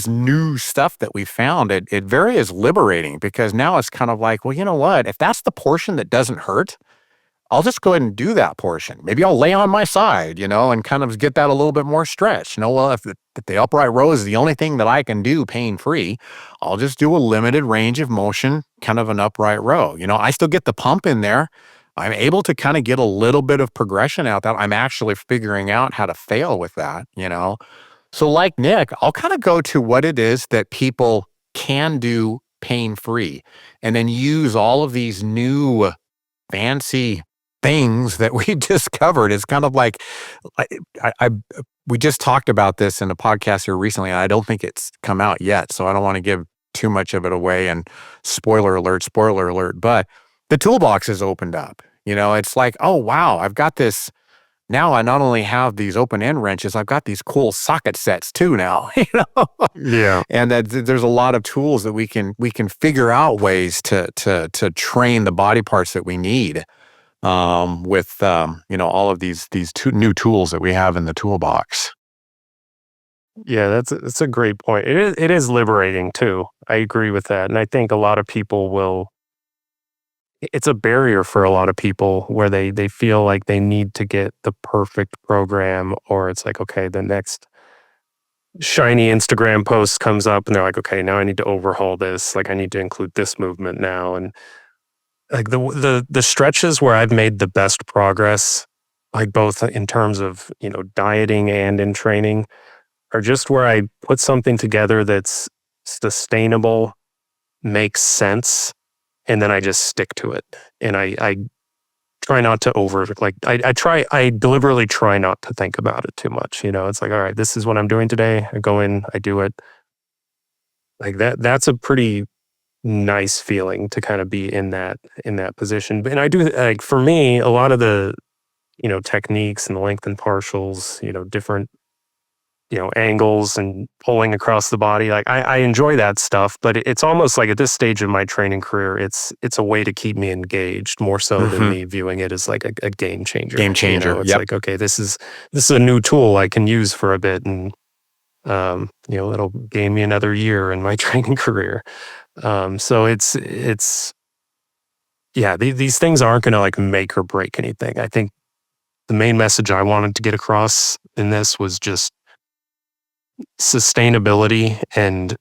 new stuff that we found, it very is liberating, because now it's kind of like, well, you know what? If that's the portion that doesn't hurt, I'll just go ahead and do that portion. Maybe I'll lay on my side, and kind of get that a little bit more stretch. Well, if the upright row is the only thing that I can do pain-free, I'll just do a limited range of motion, kind of an upright row. I still get the pump in there. I'm able to kind of get a little bit of progression out that I'm actually figuring out how to fail with that, So like Nick, I'll kind of go to what it is that people can do pain-free, and then use all of these new fancy things that we discovered. It's kind of like, we just talked about this in a podcast here recently, and I don't think it's come out yet, so I don't want to give too much of it away, and spoiler alert, but the toolbox has opened up. It's like, oh, wow, I've got this. Now I not only have these open end wrenches, I've got these cool socket sets too now, Yeah. And that there's a lot of tools that we can figure out ways to train the body parts that we need, with all of these two new tools that we have in the toolbox. Yeah, that's a great point. It is liberating too. I agree with that. And I think a lot of people will, it's a barrier for a lot of people where they feel like they need to get the perfect program, or it's like, okay, the next shiny Instagram post comes up and they're like, okay, now I need to overhaul this. Like I need to include this movement now. And like the stretches where I've made the best progress, like both in terms of, dieting and in training, are just where I put something together that's sustainable, makes sense, and then I just stick to it. And I try not to I deliberately try not to think about it too much. It's like, all right, this is what I'm doing today. I go in, I do it. Like that's a pretty nice feeling to kind of be in that position. And I do, like, for me, a lot of the, techniques and lengthened partials, different, angles and pulling across the body. Like I enjoy that stuff, but it's almost like at this stage of my training career, it's a way to keep me engaged more so than me viewing it as like a game changer. Game changer. It's like, okay, this is a new tool I can use for a bit, and it'll gain me another year in my training career. So it's yeah, these things aren't going to like make or break anything. I think the main message I wanted to get across in this was just sustainability and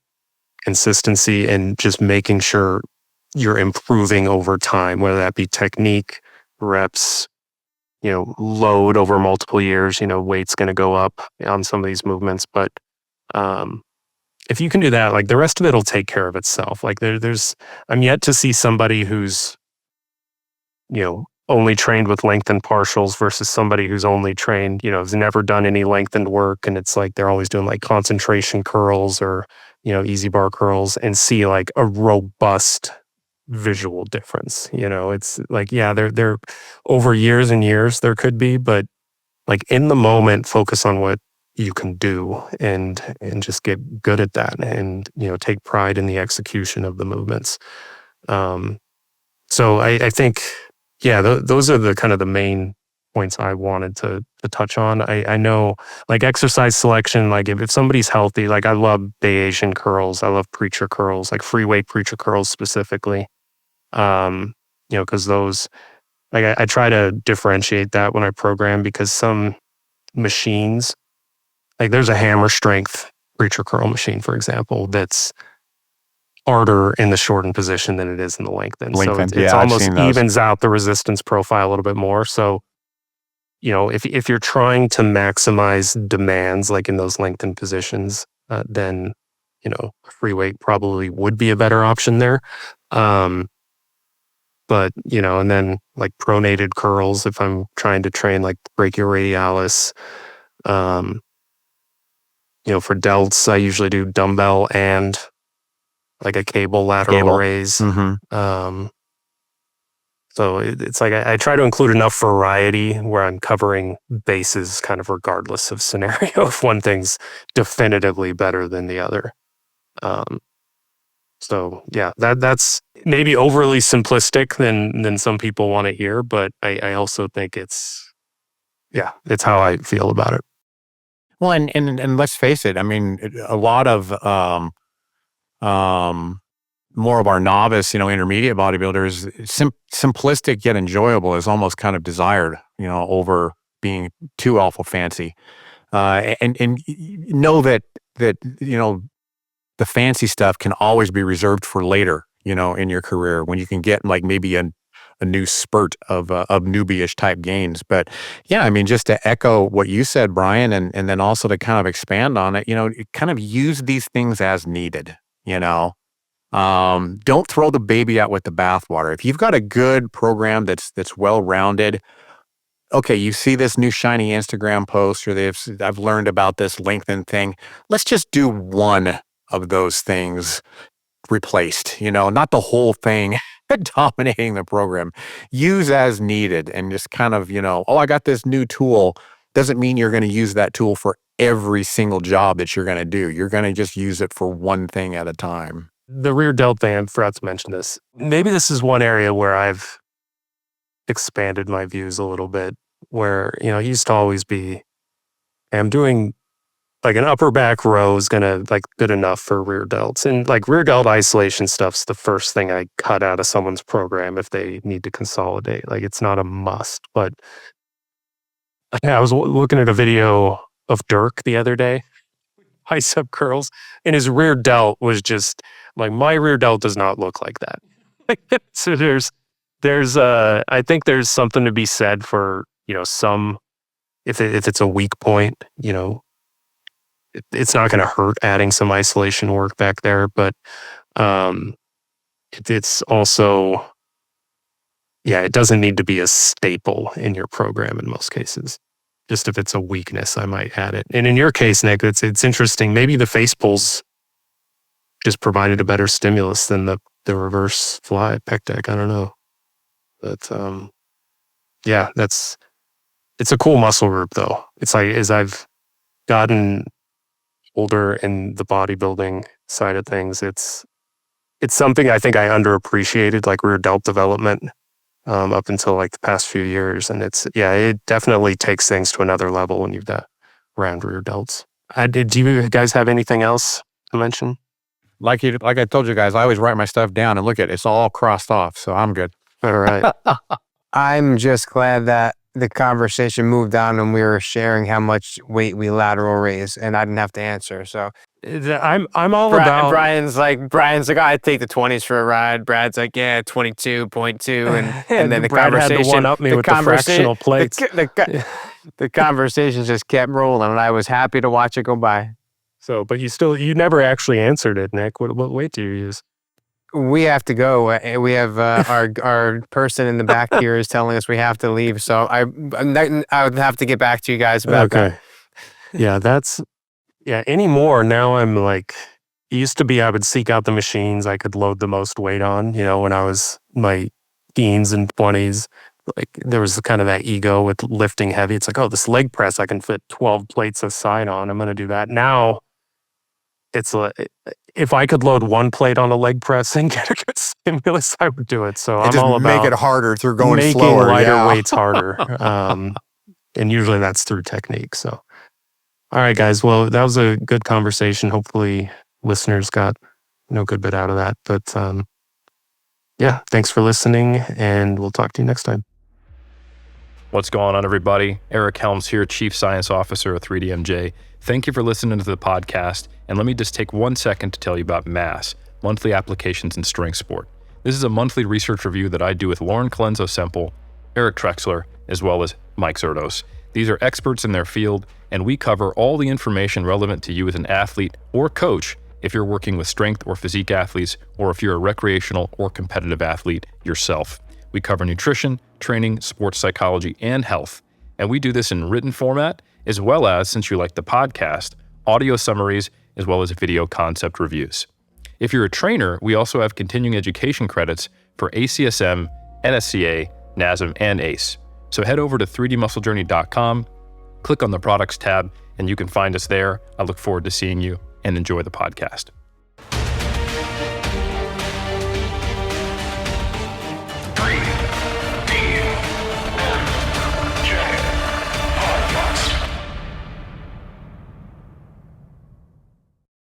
consistency, and just making sure you're improving over time, whether that be technique, reps, load over multiple years. Weight's going to go up on some of these movements, but if you can do that, like the rest of it will take care of itself. Like I'm yet to see somebody who's, only trained with lengthened partials versus somebody who's only trained, has never done any lengthened work. And it's like, they're always doing like concentration curls or, easy bar curls, and see like a robust visual difference. It's like, yeah, they're over years and years there could be, but like in the moment, focus on what you can do and just get good at that, and, take pride in the execution of the movements. So I think, yeah, those are the kind of the main points I wanted to touch on. I know, like, exercise selection, like if somebody's healthy, like I love Bayesian curls, I love preacher curls, like free weight preacher curls specifically. Because those, like I try to differentiate that when I program, because some machines, like there's a hammer strength preacher curl machine, for example, that's harder in the shortened position than it is in the lengthened. So it's almost evens out the resistance profile a little bit more. So, if you're trying to maximize demands like in those lengthened positions, then, free weight probably would be a better option there. But, and then like pronated curls, if I'm trying to train like brachioradialis, for delts, I usually do dumbbell and like a cable lateral raise. So it's like I try to include enough variety where I'm covering bases kind of regardless of scenario, if one thing's definitively better than the other. So yeah, that's maybe overly simplistic than some people want to hear, but I also think it's how I feel about it. Well, and let's face it. I mean, a lot of more of our novice, intermediate bodybuilders, simplistic yet enjoyable is almost kind of desired, over being too awful fancy. And know that the fancy stuff can always be reserved for later, in your career, when you can get like maybe a new spurt of newbie-ish type gains. But yeah, I mean, just to echo what you said, Brian, and then also to kind of expand on it, kind of use these things as needed, Don't throw the baby out with the bathwater. If you've got a good program that's well-rounded, okay, you see this new shiny Instagram post, or I've learned about this lengthened thing. Let's just do one of those things replaced, not the whole thing dominating the program. Use as needed, and just kind of, I got this new tool. Doesn't mean you're going to use that tool for every single job that you're going to do. You're going to just use it for one thing at a time. The rear delt thing, I forgot to mention this. Maybe this is one area where I've expanded my views a little bit, where, it used to always be, I'm doing like an upper back row is gonna like good enough for rear delts. And like rear delt isolation stuff's the first thing I cut out of someone's program if they need to consolidate. Like it's not a must. But yeah, I was looking at a video of Dirk the other day, bicep curls, and his rear delt was just like, my rear delt does not look like that. So I think there's something to be said for, some, if it's a weak point, it's not going to hurt adding some isolation work back there, but it's also, it doesn't need to be a staple in your program in most cases. Just if it's a weakness, I might add it. And in your case, Nick, it's interesting. Maybe the face pulls just provided a better stimulus than the reverse fly pec deck. I don't know. But it's a cool muscle group though. It's like, as I've gotten older in the bodybuilding side of things, it's something I think I underappreciated, like rear delt development up until like the past few years. And it definitely takes things to another level when you've got round rear delts. Do you guys have anything else to mention? Like I told you guys, I always write my stuff down and look at it. It's all crossed off, so I'm good. All right. I'm just glad that the conversation moved on and we were sharing how much weight we lateral raise, and I didn't have to answer. So I'm all about. Brian's like, I take the 20s for a ride. Brad's like, yeah, 22.2, and then the Brad conversation had to one up me with the fractional plates. The conversation just kept rolling, and I was happy to watch it go by. So, but you never actually answered it, Nick. What weight do you use? We have to go. We have our person in the back here is telling us we have to leave. So I would have to get back to you guys about that. Anymore now I'm like, it used to be I would seek out the machines I could load the most weight on, when I was my teens and 20s. Like there was kind of that ego with lifting heavy. It's like, oh, this leg press I can fit 12 plates aside on. I'm going to do that. Now it's like, if I could load one plate on a leg press and get a good stimulus, I would do it. So I'm all about make it harder through going making slower, lighter weights harder. And usually that's through technique. So, all right, guys. Well, that was a good conversation. Hopefully listeners got a good bit out of that. But thanks for listening, and we'll talk to you next time. What's going on, everybody? Eric Helms here, Chief Science Officer of 3DMJ. Thank you for listening to the podcast, and let me just take 1 second to tell you about MASS, Monthly Applications in Strength Sport. This is a monthly research review that I do with Lauren Colenso-Semple, Eric Trexler, as well as Mike Zerdos. These are experts in their field, and we cover all the information relevant to you as an athlete or coach if you're working with strength or physique athletes, or if you're a recreational or competitive athlete yourself. We cover nutrition, training, sports psychology, and health. And we do this in written format, as well as, since you like the podcast, audio summaries, as well as video concept reviews. If you're a trainer, we also have continuing education credits for ACSM, NSCA, NASM, and ACE. So head over to 3dmusclejourney.com, click on the products tab, and you can find us there. I look forward to seeing you, and enjoy the podcast.